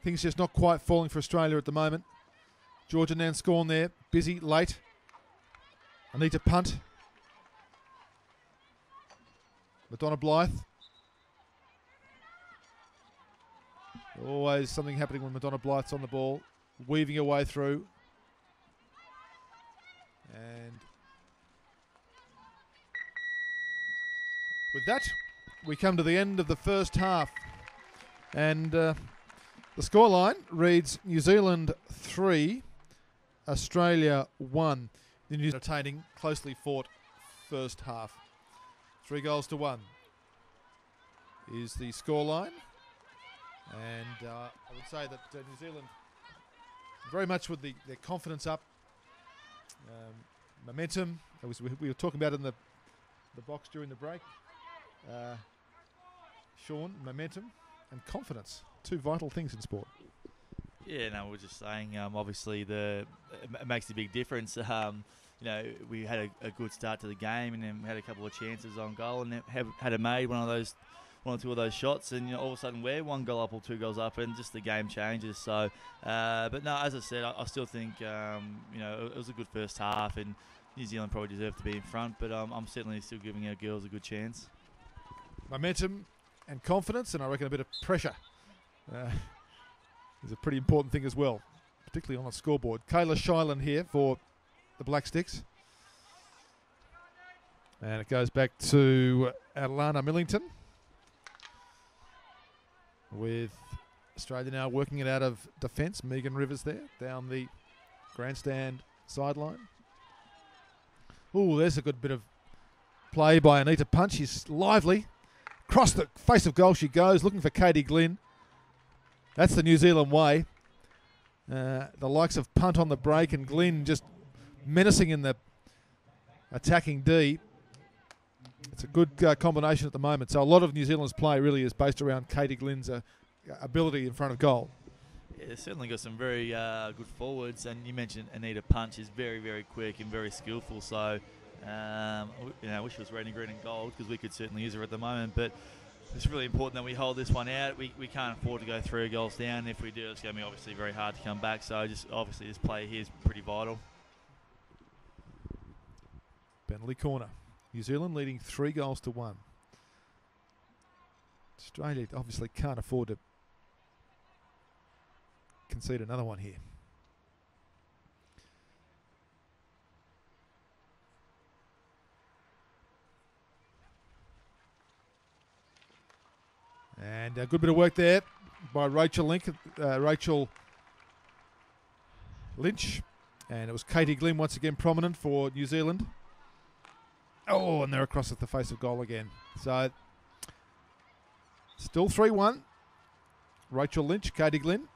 Things just not quite falling for Australia at the moment. Georgia Nanscorn there, busy, late. Anita Punt. Madonna Blythe. Always something happening when Madonna Blythe's on the ball, weaving her way through. And with that, we come to the end of the first half. And the scoreline reads New Zealand 3, Australia 1. The New Zealand entertaining, closely fought first half. 3-1 is the scoreline. And I would say that New Zealand very much with their confidence up, momentum. We were talking about it in the box during the break. Sean, momentum and confidence, 2 vital things in sport. Yeah, no, we're just saying. Obviously, it makes a big difference. We had a good start to the game, and then we had a couple of chances on goal, and had made one or two of those shots, and all of a sudden we're 1 goal up or 2 goals up, and just the game changes. So, but no, as I said, I still think it was a good first half, and New Zealand probably deserved to be in front, but I'm certainly still giving our girls a good chance. Momentum and confidence, and I reckon a bit of pressure is a pretty important thing as well, particularly on a scoreboard. Kayla Shilan here for the Blacksticks. And it goes back to Alana Millington, with Australia now working it out of defence. Megan Rivers there down the grandstand sideline. Ooh, there's a good bit of play by Anita Punt. She's lively. Across the face of goal she goes, looking for Katie Glynn. That's the New Zealand way. The likes of Punt on the break and Glynn just menacing in the attacking D. It's a good combination at the moment. So a lot of New Zealand's play really is based around Katie Glynn's ability in front of goal. Yeah, they've certainly got some very good forwards, and you mentioned Anita Punt is very, very quick and very skillful. So, I wish it was red and green and gold because we could certainly use her at the moment. But it's really important that we hold this one out. We can't afford to go 3 goals down. If we do, it's going to be obviously very hard to come back. So just obviously this play here is pretty vital. Penalty corner. New Zealand leading 3-1. Australia obviously can't afford to concede another one here. And a good bit of work there by Rachel Lynch. And it was Katie Glynn once again prominent for New Zealand. Oh, and they're across at the face of goal again. So, still 3-1. Rachel Lynch, Katie Glynn,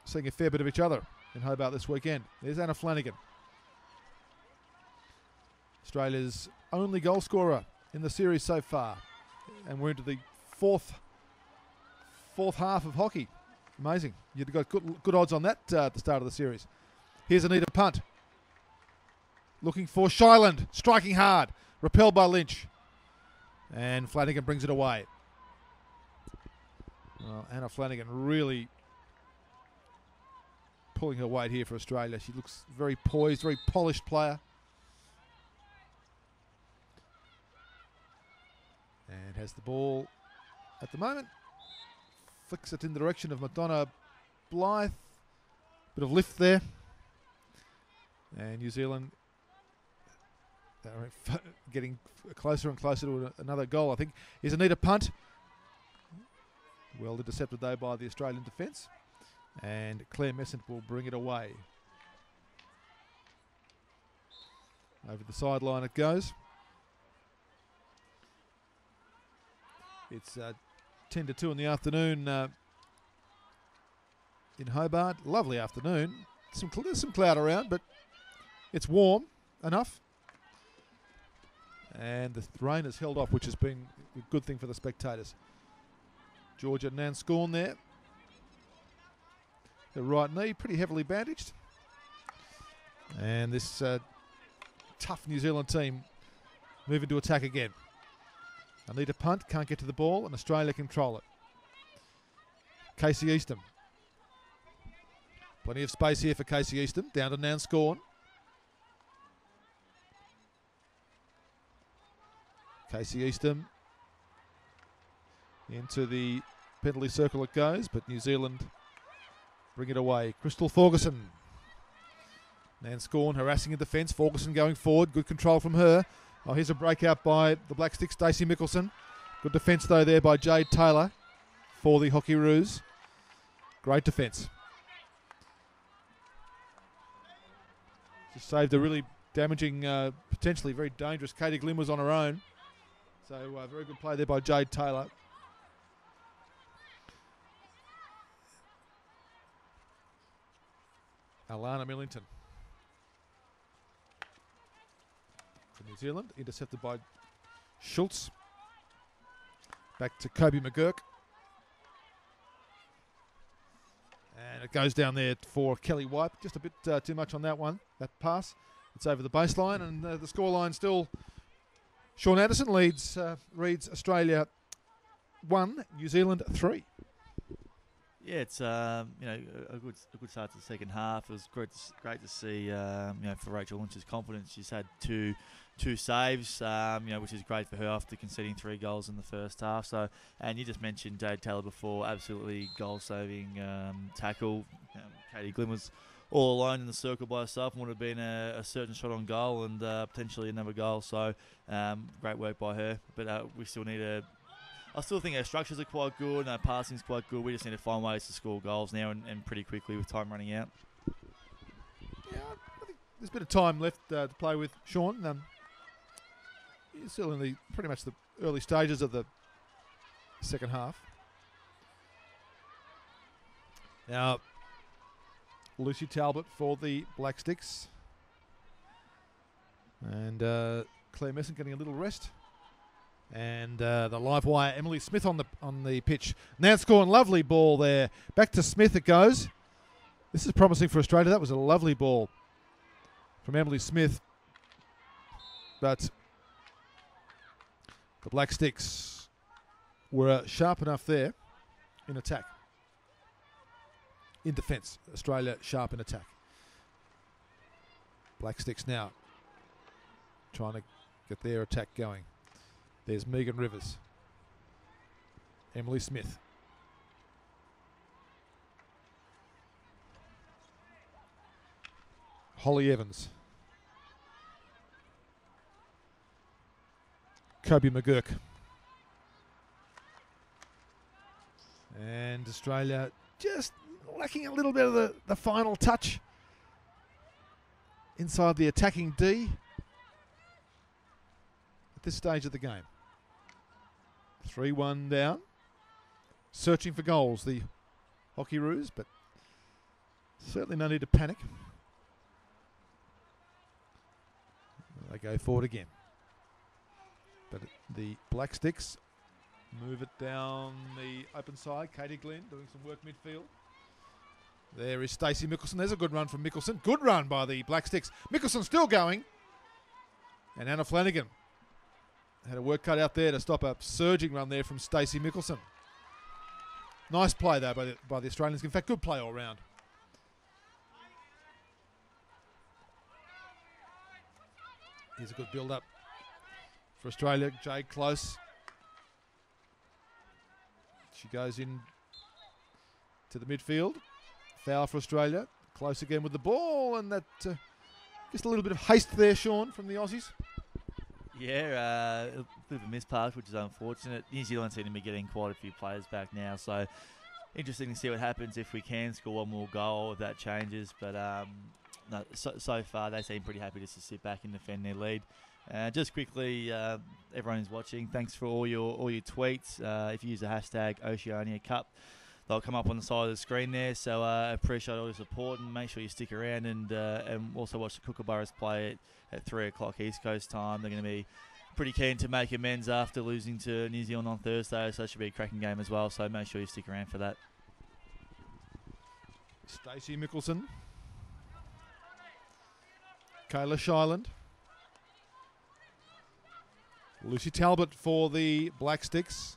seeing a fair bit of each other in Hobart this weekend. There's Anna Flanagan. Australia's only goal scorer in the series so far. And we're into the fourth half of hockey. Amazing. You've got good odds on that at the start of the series. Here's Anita Punt. Looking for Shyland. Striking hard. Repelled by Lynch. And Flanagan brings it away. Well, Anna Flanagan really pulling her weight here for Australia. She looks very poised, very polished player. And has the ball at the moment. Flicks it in the direction of Madonna Blythe. Bit of lift there. And New Zealand getting closer and closer to another goal, I think. Here's Anita Punt. Well intercepted though by the Australian defence. And Claire Messent will bring it away. Over the sideline it goes. It's 10 to 2 in the afternoon in Hobart. Lovely afternoon. There's some cloud around, but it's warm enough. And the rain has held off, which has been a good thing for the spectators. Georgia Nanscorn there. Her right knee pretty heavily bandaged. And this tough New Zealand team moving to attack again. Anita Punt can't get to the ball and Australia control it. Casey Eastham. Plenty of space here for Casey Eastham. Down to Nanscorn. Casey Eastham into the penalty circle it goes, but New Zealand bring it away. Crystal Ferguson. Nanscorn harassing in defence. Ferguson going forward. Good control from her. Oh, here's a breakout by the Blacksticks, Stacey Mickelson. Good defence though there by Jade Taylor for the Hockeyroos. Great defence. Just saved a really damaging, potentially very dangerous. Katie Glynn was on her own. So very good play there by Jade Taylor. Alana Millington. For New Zealand, intercepted by Schultz. Back to Kobe McGurk. And it goes down there for Kelly White. Just a bit too much on that one, that pass. It's over the baseline, and the scoreline still... Sean Anderson reads Australia 1, New Zealand 3. Yeah, it's a good start to the second half. It was great to see for Rachel Lynch's confidence. She's had two saves, which is great for her after conceding 3 goals in the first half. So, and you just mentioned Jade Taylor before, absolutely goal-saving tackle. Katie Glynn was all alone in the circle by herself and would have been a certain shot on goal and potentially another goal. So, great work by her. But we still need I still think our structures are quite good, our passing's quite good. We just need to find ways to score goals now and pretty quickly with time running out. Yeah, I think there's a bit of time left to play with Sean. He's still in pretty much the early stages of the second half. Now, Lucy Talbot for the Blacksticks. And Claire Messon getting a little rest. And the live wire, Emily Smith on the pitch. Nanscorn, lovely ball there. Back to Smith it goes. This is promising for Australia. That was a lovely ball from Emily Smith. But the Blacksticks were sharp enough there in attack. In defence, Australia sharp in attack. Blacksticks now trying to get their attack going. There's Megan Rivers. Emily Smith. Holly Evans. Kobe McGurk. And Australia just lacking a little bit of the final touch inside the attacking D at this stage of the game. 3-1 down. Searching for goals, the Hockeyroos, but certainly no need to panic. They go forward again. But the Blacksticks move it down the open side. Katie Glenn doing some work midfield. There is Stacey Mickelson. There's a good run from Mickelson. Good run by the Blacksticks. Mickelson still going. And Anna Flanagan had a work cut out there to stop a surging run there from Stacey Mickelson. Nice play though by the Australians. In fact, good play all round. Here's a good build-up for Australia. Jade Close. She goes in to the midfield. Foul for Australia. Close again with the ball, and that just a little bit of haste there, Sean, from the Aussies. Yeah, a bit of a mispass, which is unfortunate. New Zealand seem to be getting quite a few players back now, so interesting to see what happens if we can score one more goal, if that changes. But no, so far they seem pretty happy just to sit back and defend their lead. Just quickly, everyone who's watching, thanks for all your tweets. If you use the hashtag Oceania Cup, they'll come up on the side of the screen there. So appreciate all your support, and make sure you stick around and also watch the Kookaburras play at 3 o'clock East Coast time. They're going to be pretty keen to make amends after losing to New Zealand on Thursday, so it should be a cracking game as well. So make sure you stick around for that. Stacey Mickelson. Kayla Shiland. Lucy Talbot for the Blacksticks.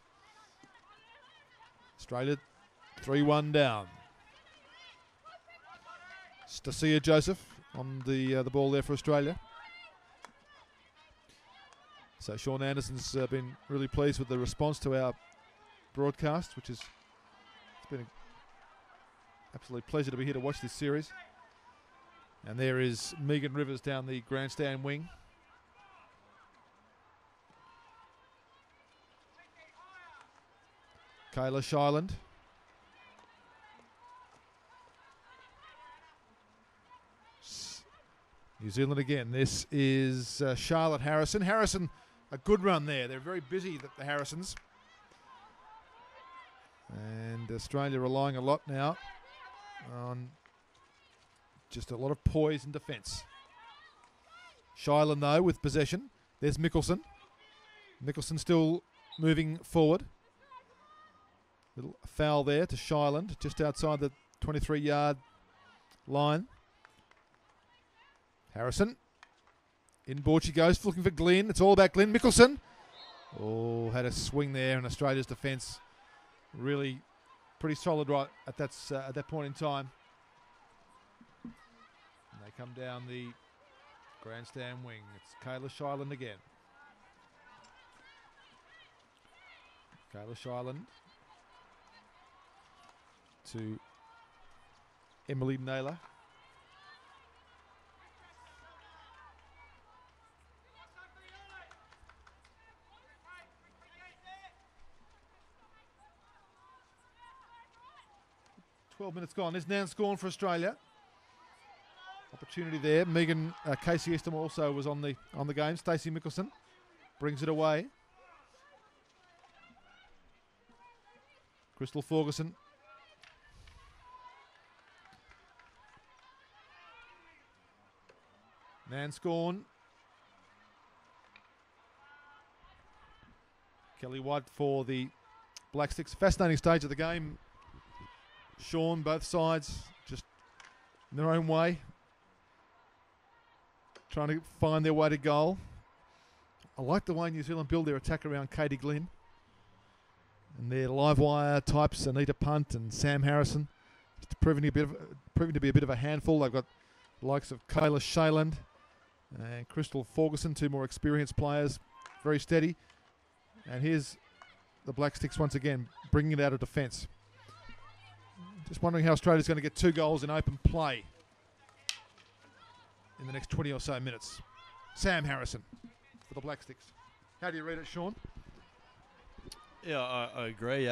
Australia 3-1 down. Stacia Joseph on the ball there for Australia. So Sean Anderson's been really pleased with the response to our broadcast, which is it's been an absolute pleasure to be here to watch this series. And there is Megan Rivers down the grandstand wing. Kayla Shiland. New Zealand again. This is Charlotte Harrison. Harrison, a good run there. They're very busy, the Harrisons. And Australia relying a lot now on just a lot of poise and defence. Shiland, though, with possession. There's Mickelson. Mickelson still moving forward. Little foul there to Shiland, just outside the 23-yard line. Harrison. Inboard she goes, looking for Glenn. It's all about Glenn. Mickelson. Oh, had a swing there, and Australia's defence really pretty solid right at that point in time. And they come down the grandstand wing. It's Kayla Shiland again. Kayla Shiland to Emily Naylor. Minutes gone. There's Nan Scorn for Australia. Opportunity there. Megan Casey Easton also was on the game. Stacey Mickelson brings it away. Crystal Ferguson. Nan Scorn. Kelly White for the Blacksticks. Fascinating stage of the game. Sean, both sides just in their own way, trying to find their way to goal. I like the way New Zealand build their attack around Katie Glenn. And their live wire types, Anita Punt and Sam Harrison, just proving to be a bit of a handful. They've got the likes of Kayla Shayland and Crystal Ferguson, two more experienced players, very steady. And here's the Blacksticks once again, bringing it out of defence. Just wondering how Australia's going to get 2 goals in open play in the next 20 or so minutes. Sam Harrison for the Blacksticks. How do you read it, Sean? Yeah, I agree.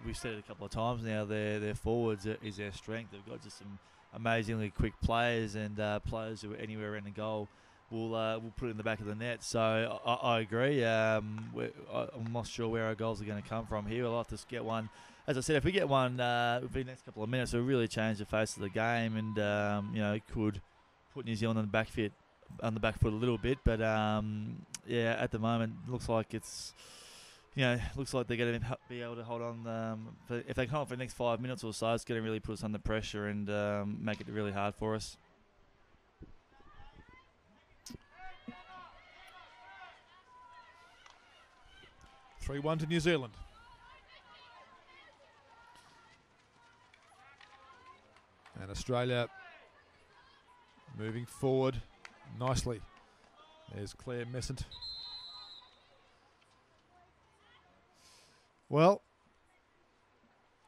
We've said it a couple of times now. Their forwards is their strength. They've got just some amazingly quick players and players who are anywhere around the goal will put it in the back of the net. So I agree. I'm not sure where our goals are going to come from here. We'll have to get one. As I said, if we get one within the next couple of minutes, it'll really change the face of the game, and could put New Zealand on the back foot a little bit. But at the moment, looks like it's. Looks like they're going to be able to hold on. If they can't for the next 5 minutes or so, it's going to really put us under pressure and make it really hard for us. (3-1) to New Zealand. And Australia moving forward nicely. There's Claire Messent. Well,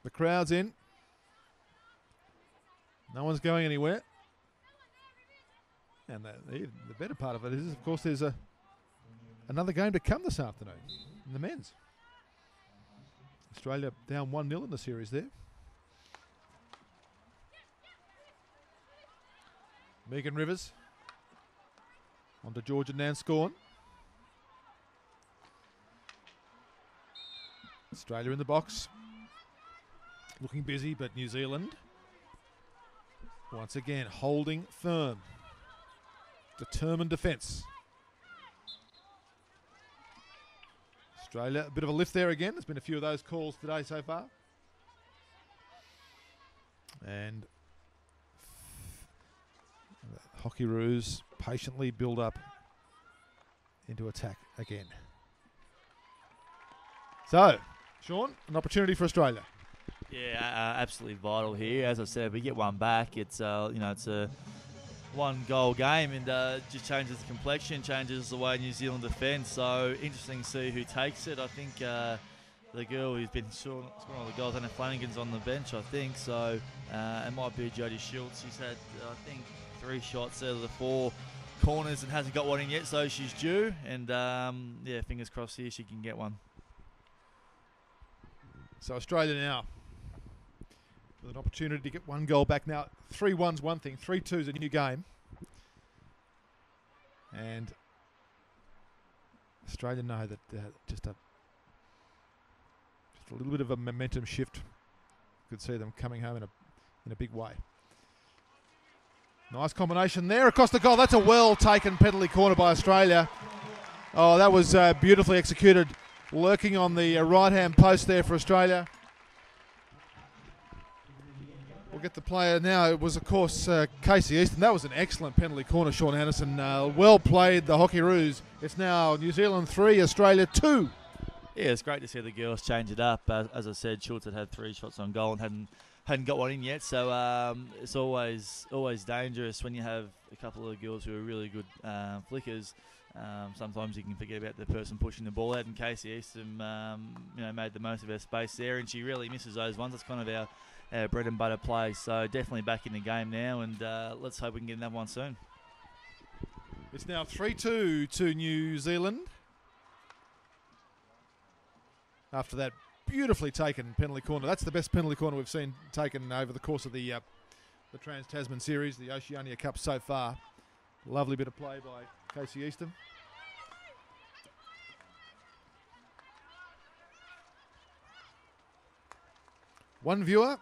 the crowd's in. No one's going anywhere. And the better part of it is, of course, there's another game to come this afternoon in the men's. Australia down 1-0 in the series there. Megan Rivers onto Georgia Nanscorn. Australia in the box, looking busy, but New Zealand once again holding firm. Determined defence. Australia, a bit of a lift there again. There's been a few of those calls today so far. And the Hockeyroos patiently build up into attack again. So, Sean, an opportunity for Australia. Yeah, absolutely vital here. As I said, if we get one back, it's it's a 1-goal game, and just changes the complexion, changes the way New Zealand defends. So interesting to see who takes it. I think the girl who's been scoring all the goals, Anna Flanagan's on the bench, I think. So it might be Jodie Schultz. She's had, I think, 3 shots out of the 4 corners and hasn't got one in yet, so she's due. And fingers crossed here she can get one. So Australia now with an opportunity to get 1 goal back. Now 3-1's one thing, 3-2's a new game. And Australia know that just a little bit of a momentum shift. Could see them coming home in a big way. Nice combination there across the goal. That's a well taken penalty corner by Australia. Oh, that was beautifully executed. Lurking on the right-hand post there for Australia. We'll get the player now. It was, of course, Casey Easton. That was an excellent penalty corner, Sean Anderson. Well played, the Hockeyroos. It's now New Zealand 3, Australia 2. Yeah, it's great to see the girls change it up. As I said, Schultz had 3 shots on goal and hadn't got one in yet. So it's always dangerous when you have a couple of girls who are really good flickers. Sometimes you can forget about the person pushing the ball out, and Casey Easton made the most of her space there, and she really misses those ones. That's kind of our bread and butter play. So definitely back in the game now, and let's hope we can get another one soon. It's now 3-2 to New Zealand after that beautifully taken penalty corner. That's the best penalty corner we've seen taken over the course of the Trans-Tasman series, the Oceania Cup so far. Lovely bit of play by Casey Easton. One viewer.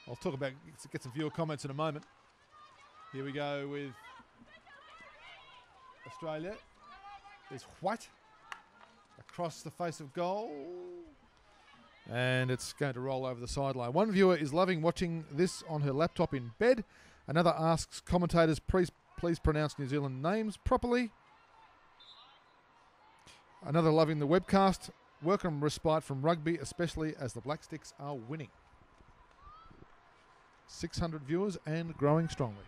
I'll talk about, get some viewer comments in a moment. Here we go with Australia. There's White across the face of goal. And it's going to roll over the sideline. One viewer is loving watching this on her laptop in bed. Another asks commentators, please pronounce New Zealand names properly. Another loving the webcast. welcome respite from rugby, especially as the Blacksticks are winning. 600 viewers and growing strongly.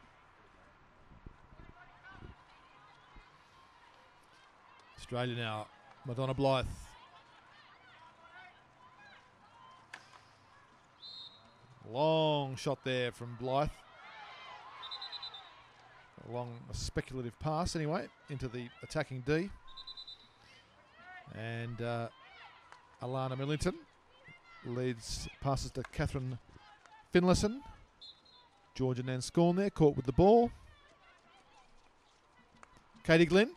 Australia now, Madonna Blythe. Long shot there from Blythe. Along a speculative pass anyway, into the attacking D. And Alana Millington passes to Catherine Finlayson. Georgia Nanscorn there, caught with the ball. Katie Glynn.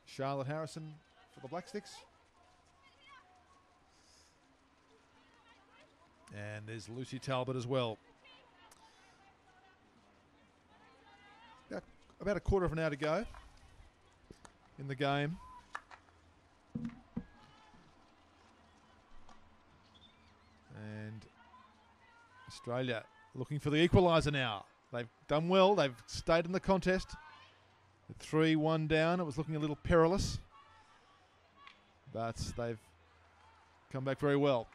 Charlotte Harrison for the Blacksticks. And there's Lucy Talbot as well. About a quarter of an hour to go in the game. And Australia looking for the equaliser now. They've done well. They've stayed in the contest. 3-1 down. It was looking a little perilous. But they've come back very well.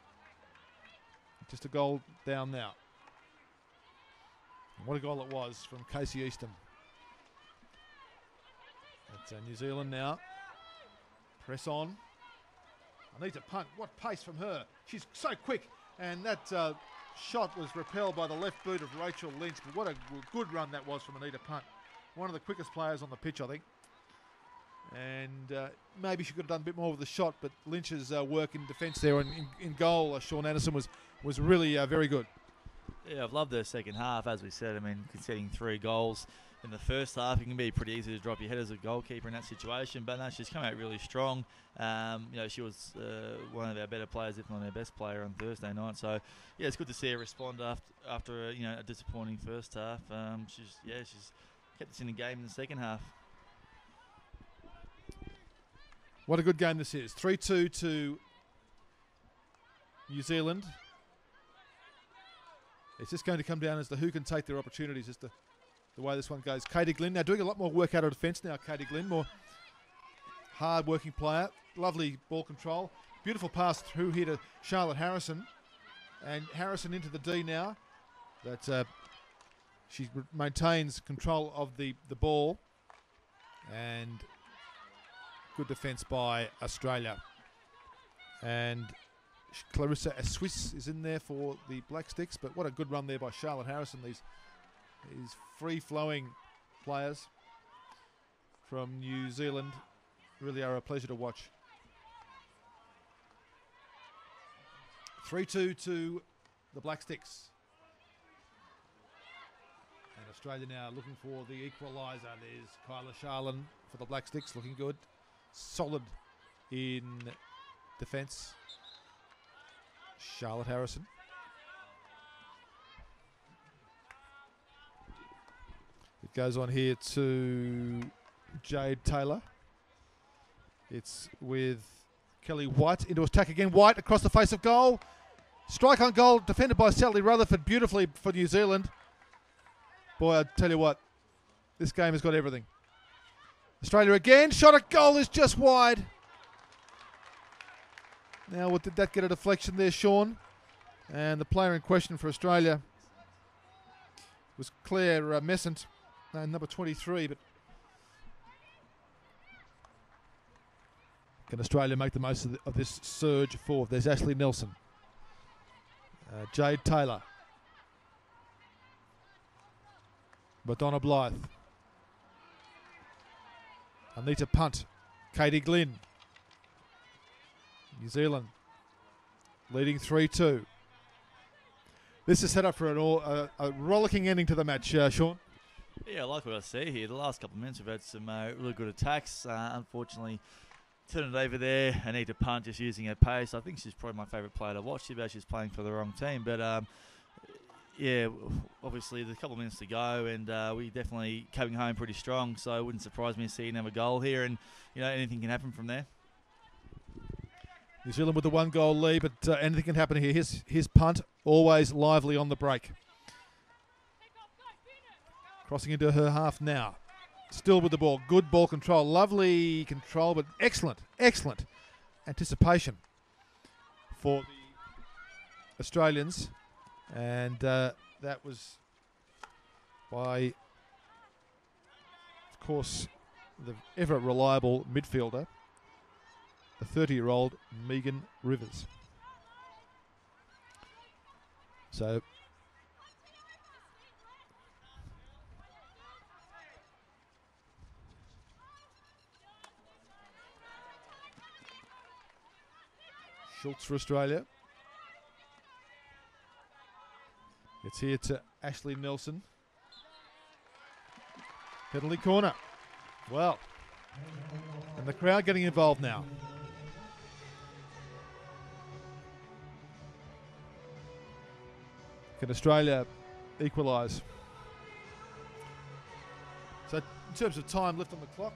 Just a goal down now. And what a goal it was from Casey Easton. It's New Zealand now. Press on. Anita Punt. What pace from her. She's so quick. And that shot was repelled by the left boot of Rachel Lynch. But what a good run that was from Anita Punt. One of the quickest players on the pitch, I think. And maybe she could have done a bit more with the shot, but Lynch's work in defence there and in goal, Sean Anderson, was really very good. Yeah, I've loved the second half, as we said. I mean, conceding 3 goals in the first half, it can be pretty easy to drop your head as a goalkeeper in that situation. But no, she's come out really strong. She was one of our better players, if not our best player, on Thursday night. So yeah, it's good to see her respond after a disappointing first half. She's kept us in the game in the second half. What a good game this is. 3-2 to New Zealand. It's just going to come down as to who can take their opportunities as to the way this one goes. Katie Glynn now doing a lot more work out of defence now. Katie Glynn, more hard-working player. Lovely ball control. Beautiful pass through here to Charlotte Harrison. And Harrison into the D now. That she maintains control of the ball. And good defence by Australia. And Clarissa Swiss is in there for the Blacksticks, but what a good run there by Charlotte Harrison. These free-flowing players from New Zealand really are a pleasure to watch. 3-2 to the Blacksticks. And Australia now looking for the equaliser. There's Kyla Charlin for the Blacksticks, looking good. Solid in defence. Charlotte Harrison. It goes on here to Jade Taylor. It's with Kelly White into attack again. White across the face of goal. Strike on goal, defended by Sally Rutherford beautifully for New Zealand. Boy, I tell you what, this game has got everything. Australia again, shot at goal is just wide. Now, did that get a deflection there, Sean? And the player in question for Australia was Claire Messant, number 23. But can Australia make the most of this surge forward? There's Ashley Nelson. Jade Taylor. Madonna Blythe. Anita Punt. Katie Glynn. New Zealand leading 3-2. This is set up for a rollicking ending to the match, Sean. Yeah, I like what I see here. The last couple of minutes we've had some really good attacks. Unfortunately, turning it over there, Anita Punt just using her pace. I think she's probably my favourite player to watch. Too bad she's playing for the wrong team. But yeah, obviously there's a couple of minutes to go, and we definitely coming home pretty strong. So it wouldn't surprise me to see another goal here, and anything can happen from there. New Zealand with the 1-goal lead, but anything can happen here. His punt, always lively on the break. Crossing into her half now. still with the ball. Good ball control. Lovely control, but excellent anticipation for the Australians. And that was by, of course, the ever reliable midfielder, the 30-year-old Megan Rivers. So Schultz for Australia. It's here to Ashley Nelson. Penalty corner. Well, and the crowd getting involved now. Can Australia equalise? So in terms of time left on the clock,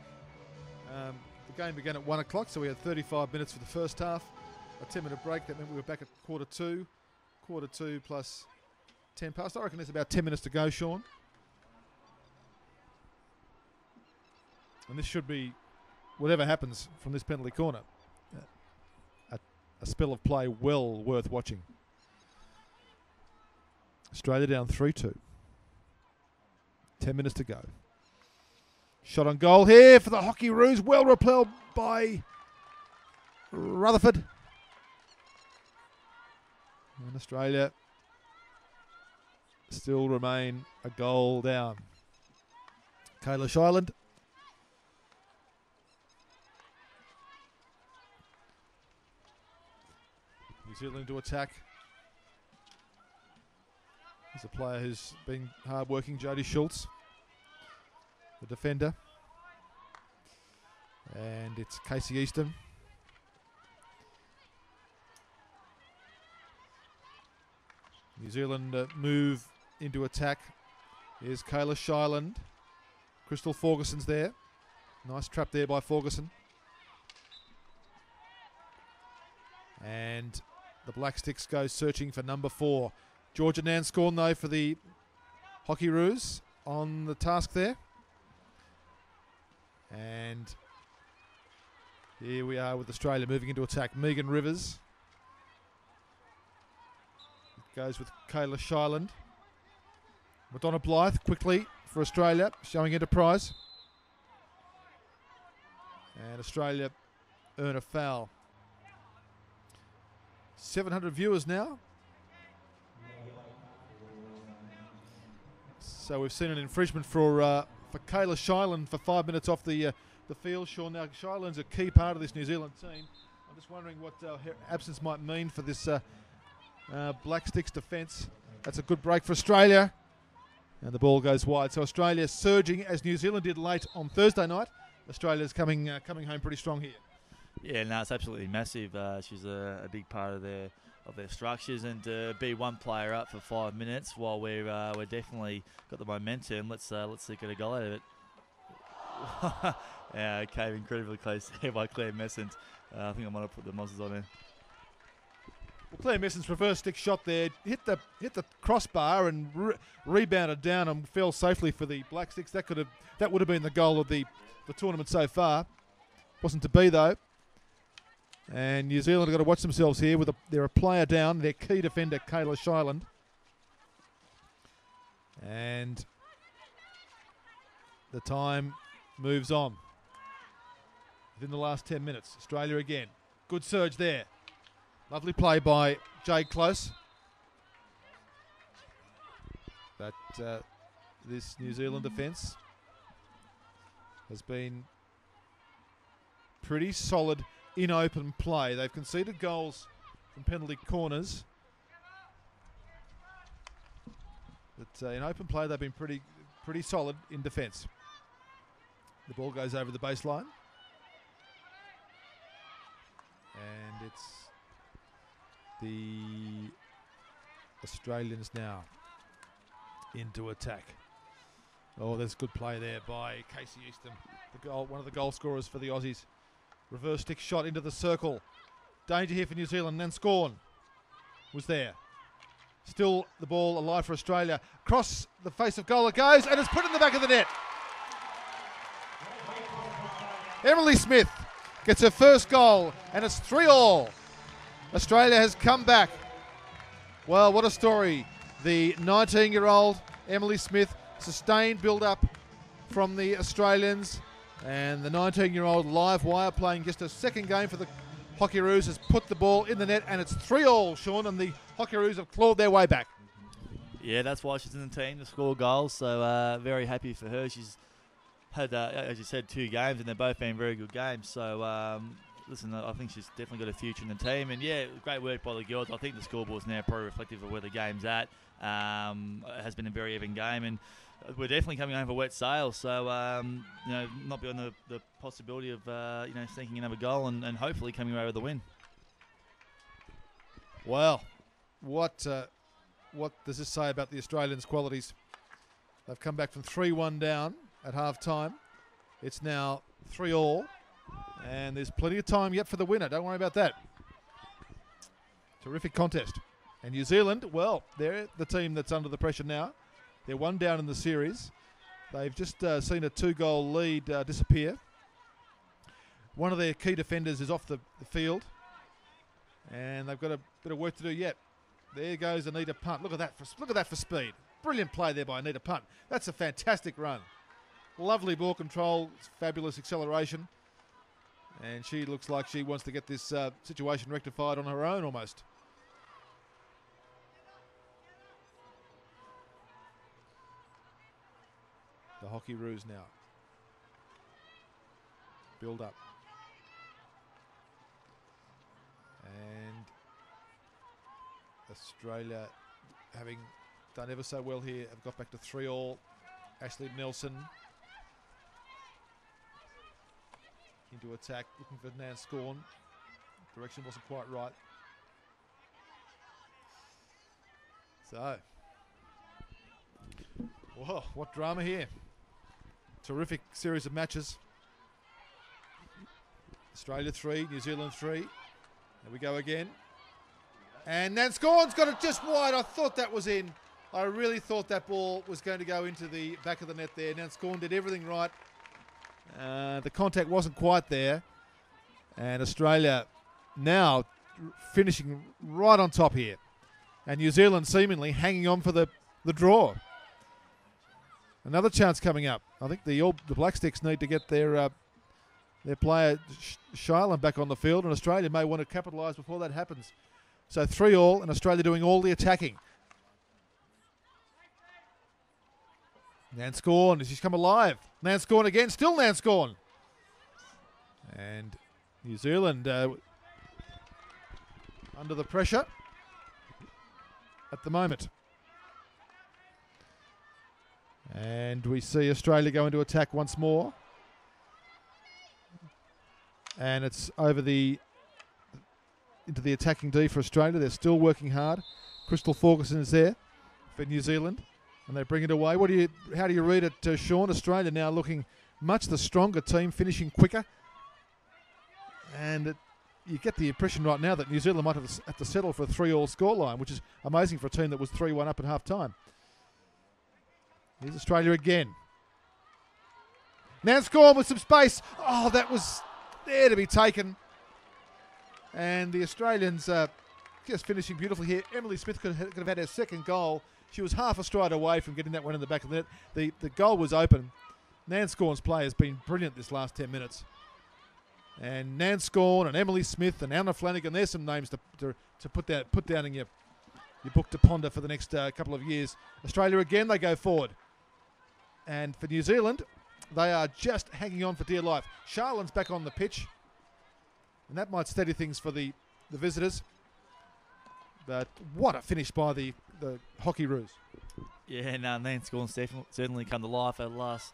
the game began at 1 o'clock, so we had 35 minutes for the first half. A 10-minute break, that meant we were back at quarter two plus 10 past. I reckon there's about 10 minutes to go, Sean. And this should be, whatever happens from this penalty corner, a spell of play well worth watching. Australia down 3-2. 10 minutes to go. Shot on goal here for the Hockeyroos. Well repelled by Rutherford. And Australia still remain a goal down. Kayla Island. New Zealand to attack. There's a player who's been hard-working, Jodie Schultz, the defender. And it's Casey Easton. New Zealand move into attack. Here's Kayla Shiland. Crystal Ferguson's there. Nice trap there by Ferguson. And the Blacksticks go searching for number 4. Georgia Nanscorn, though, for the Hockeyroos on the task there. And here we are with Australia moving into attack. Megan Rivers goes with Kayla Shiland. Madonna Blythe quickly for Australia, showing enterprise. And Australia earn a foul. 700 viewers now. So we've seen an infringement for Kayla Shiland for 5 minutes off the field. Sean, now Shiland's a key part of this New Zealand team. I'm just wondering what her absence might mean for this Blacksticks defence. That's a good break for Australia. And the ball goes wide. So Australia surging as New Zealand did late on Thursday night. Australia's coming home pretty strong here. Yeah, no, it's absolutely massive. She's a big part of their structures, and to be one player up for 5 minutes while we're definitely got the momentum. Let's see get a goal out of it. Yeah, came incredibly close here by Claire Messent. I think I might have put the Mosses on there. Well, Claire Messent's reverse stick shot there hit the crossbar and rebounded down and fell safely for the Blacksticks. That would have been the goal of the tournament so far. Wasn't to be though. And New Zealand have got to watch themselves here. They're a player down, their key defender, Kayla Shiland. And the time moves on. Within the last 10 minutes, Australia again. Good surge there. Lovely play by Jade Close. But this New Zealand defence has been pretty solid in open play. They've conceded goals from penalty corners. But in open play, they've been pretty solid in defence. The ball goes over the baseline. And it's the Australians now into attack. Oh, there's good play there by Casey Easton, one of the goal scorers for the Aussies. Reverse stick shot into the circle. Danger here for New Zealand. Nanscorn was there. Still the ball alive for Australia. Across the face of goal it goes, and it's put in the back of the net. Emily Smith gets her first goal, and it's 3-all. Australia has come back. Well, what a story. The 19-year-old Emily Smith, sustained build-up from the Australians, and the 19-year-old live wire playing just a second game for the Hockeyroos has put the ball in the net, and it's 3-all, Sean, and the Hockeyroos have clawed their way back. Yeah, that's why she's in the team to score goals, so very happy for her. She's had, as you said, 2 games, and they've both been very good games. So, listen, I think she's definitely got a future in the team. And, yeah, great work by the girls. I think the scoreboard's now probably reflective of where the game's at. It has been a very even game, and we're definitely coming home for wet sail. So, not beyond the possibility of, sneaking another goal and hopefully coming away with the win. Well, what does this say about the Australians' qualities? They've come back from 3-1 down at half-time. It's now 3-all, and there's plenty of time yet for the winner. Don't worry about that. Terrific contest. And New Zealand, well, they're the team that's under the pressure now. They're 1 down in the series. They've just seen a 2-goal lead disappear. One of their key defenders is off the field, and they've got a bit of work to do yet. There goes Anita Punt. Look at that for speed. Brilliant play there by Anita Punt. That's a fantastic run. Lovely ball control, fabulous acceleration. And she looks like she wants to get this situation rectified on her own almost. The Hockeyroos now. Build up. And Australia, having done ever so well here, have got back to 3-all. Ashley Nelson into attack, looking for Nan Scorn. Direction wasn't quite right. So, whoa, what drama here. Terrific series of matches. Australia 3, New Zealand 3. There we go again. And Nan Scorn's got it just wide. I thought that was in. I really thought that ball was going to go into the back of the net there. Nan Scorn did everything right. The contact wasn't quite there. And Australia now finishing right on top here. And New Zealand seemingly hanging on for the draw. Another chance coming up. I think the Blacksticks need to get their player Shilan back on the field, and Australia may want to capitalise before that happens. So 3-all, and Australia doing all the attacking. Nan Scorn, she's come alive. Nan Scorn again, still Nan Scorn. And New Zealand under the pressure at the moment. And we see Australia go into attack once more. And it's over into the attacking D for Australia. They're still working hard. Crystal Ferguson is there for New Zealand, and they bring it away. How do you read it, Sean? Australia now looking much the stronger team, finishing quicker, and you get the impression right now that New Zealand might have to settle for a 3-all scoreline, which is amazing for a team that was 3-1 up at half time. Here's Australia again. Nan Scorn with some space. Oh, that was there to be taken. And the Australians just finishing beautifully here. Emily Smith could have had her second goal. She was half a stride away from getting that one in the back of the net. The goal was open. Nan Scorn's play has been brilliant this last 10 minutes. And Nan Scorn and Emily Smith and Anna Flanagan, there's some names to put down in your book to ponder for the next couple of years. Australia again, they go forward. And for New Zealand, they are just hanging on for dear life. Charlin's back on the pitch. And that might steady things for the visitors. But what a finish by the Hockeyroos. Yeah, no, Nan Scorn's certainly come to life over the last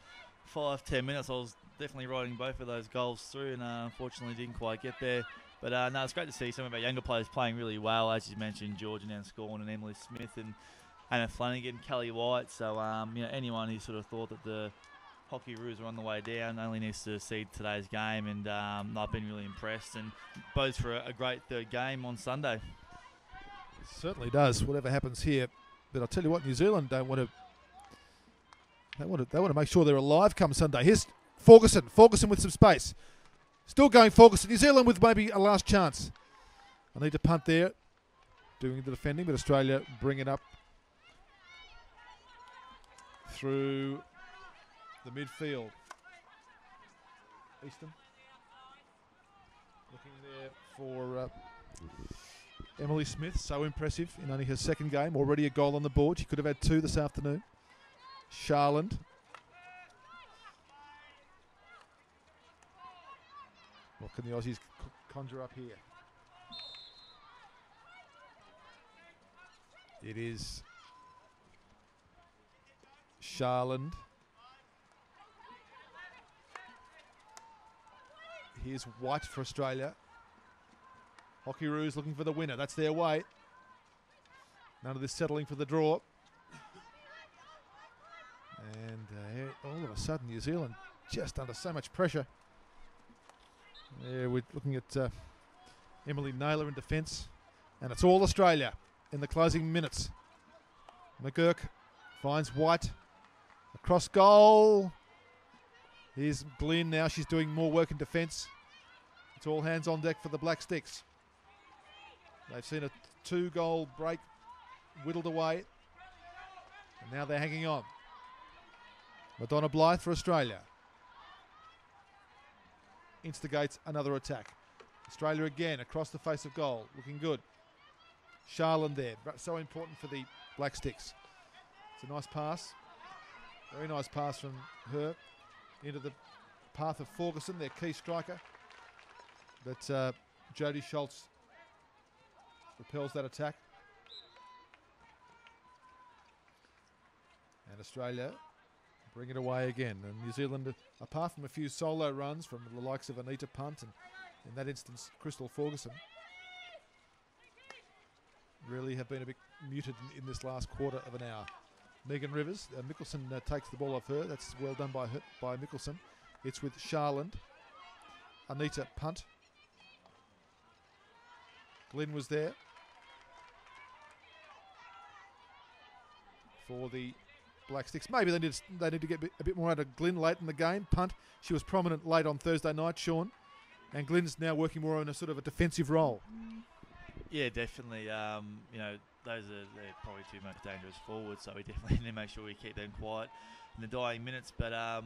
5-10 minutes. I was definitely riding both of those goals through, and unfortunately didn't quite get there. But no, it's great to see some of our younger players playing really well, as you mentioned, Georgia Nan Scorn and Emily Smith and Anna Flanagan, Kelly White. So anyone who sort of thought that the Hockeyroos are on the way down only needs to see today's game, and I've been really impressed, and bodes for a great third game on Sunday. Certainly does, whatever happens here. But I'll tell you what, New Zealand they want to make sure they're alive come Sunday. Here's Ferguson with some space. Still going focused. New Zealand with maybe a last chance. I need to punt there. Doing the defending, but Australia bring it up through the midfield. Easton looking there for Emily Smith. So impressive in only her second game. Already a goal on the board. She could have had 2 this afternoon. Charland. What can the Aussies conjure up here? It is Charland. Here's White for Australia. Hockeyroos looking for the winner. That's their way. None of this settling for the draw. And all of a sudden, New Zealand just under so much pressure. Yeah, we're looking at Emily Naylor in defence. And it's all Australia in the closing minutes. McGurk finds White. Across goal. Here's Glynn now. She's doing more work in defence. It's all hands on deck for the Blacksticks. They've seen a 2-goal break whittled away. And now they're hanging on. Madonna Blythe for Australia. Instigates another attack. Australia again across the face of goal. Looking good. Charland there. So important for the Blacksticks. It's a nice pass. Very nice pass from her into the path of Ferguson, their key striker. But Jodie Schultz repels that attack. And Australia bring it away again. And New Zealand, apart from a few solo runs from the likes of Anita Punt and in that instance Crystal Ferguson, really have been a bit muted in this last quarter of an hour. Megan Rivers, Mickelson takes the ball off her. That's well done by Mickelson. It's with Charland. Anita Punt. Glynn was there for the Blacksticks. Maybe they need to get a bit more out of Glynn late in the game. Punt. She was prominent late on Thursday night, Sean. And Glynn's now working more on a sort of a defensive role. Yeah, definitely. They're probably 2 most dangerous forwards, so we definitely need to make sure we keep them quiet in the dying minutes. But I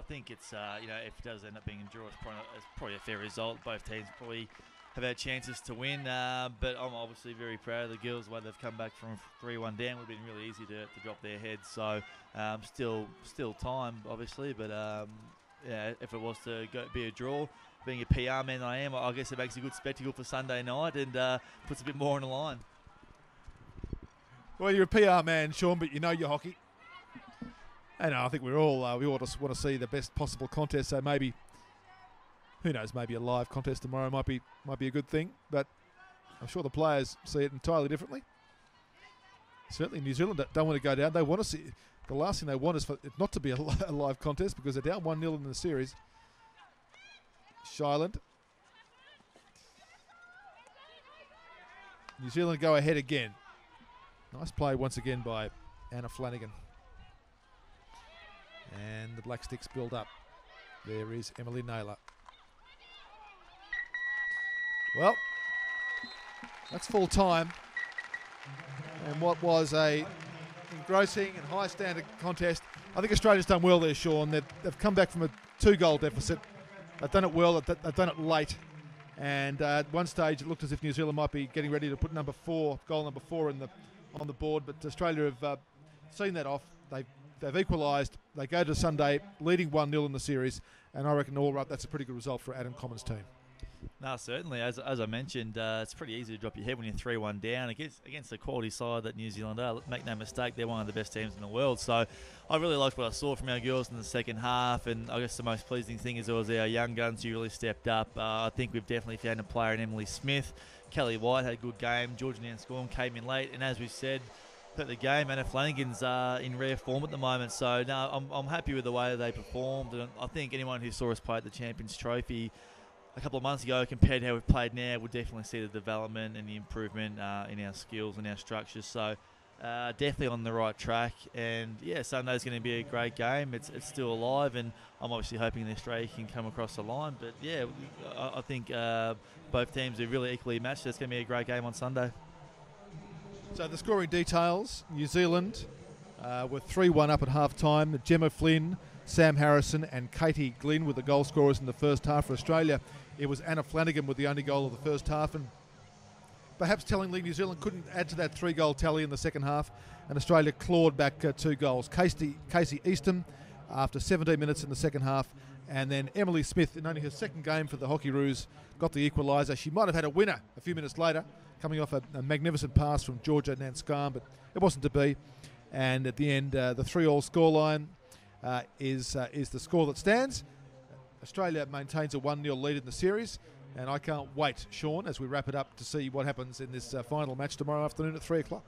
think it's if it does end up being a draw, it's probably a fair result. Both teams probably have had chances to win, but I'm obviously very proud of the girls the way they've come back from 3-1 down. It would have been really easy to drop their heads. So still time, obviously, but if it was to be a draw, being a PR man I am, I guess it makes a good spectacle for Sunday night and puts a bit more on the line. Well, you're a PR man, Sean, but you know your hockey. And I think we all just want to see the best possible contest. So maybe, who knows, maybe a live contest tomorrow might be a good thing. But I'm sure the players see it entirely differently. Certainly New Zealand don't want to go down. They want to see, the last thing they want is for it not to be a live contest because they're down 1-0 in the series. Charland. New Zealand go ahead again. Nice play once again by Anna Flanagan. And the Blacksticks build up. There is Emily Naylor. Well, that's full time. And what was a engrossing and high standard contest. I think Australia's done well there, Sean. They've come back from a 2-goal deficit. They've done it well. They've done it late. And at one stage, it looked as if New Zealand might be getting ready to put goal number 4 on the board. But Australia have seen that off. They've equalised. They go to Sunday leading 1-0 in the series. And I reckon all right, that's a pretty good result for Adam Common's team. No, certainly. As I mentioned, it's pretty easy to drop your head when you're 3-1 down against the quality side that New Zealand are. Make no mistake, they're one of the best teams in the world. So I really liked what I saw from our girls in the second half. And I guess the most pleasing thing is it was our young guns who really stepped up. I think we've definitely found a player in Emily Smith. Kelly White had a good game. Georgia Nanscorn came in late. And as we said, at the game, Anna Flanagan's in rare form at the moment. So no, I'm happy with the way that they performed. And I think anyone who saw us play at the Champions Trophy a couple of months ago compared to how we've played now, we'll definitely see the development and the improvement in our skills and our structures. So Definitely on the right track, and yeah, Sunday's going to be a great game. It's still alive, and I'm obviously hoping that Australia can come across the line. But yeah, I think both teams are really equally matched. It's going to be a great game on Sunday. So the scoring details: New Zealand were 3-1 up at half time. Gemma Flynn, Sam Harrison and Katie Glynn were the goal scorers in the first half. For Australia, it was Anna Flanagan with the only goal of the first half, and perhaps tellingly, New Zealand couldn't add to that 3-goal tally in the second half, and Australia clawed back 2 goals. Casey Easton after 17 minutes in the second half, and then Emily Smith, in only her second game for the Hockeyroos, got the equaliser. She might have had a winner a few minutes later, coming off a magnificent pass from Georgia Nanskam, but it wasn't to be. And at the end, the 3-all scoreline is the score that stands. Australia maintains a 1-0 lead in the series. And I can't wait, Sean, as we wrap it up to see what happens in this final match tomorrow afternoon at 3 o'clock.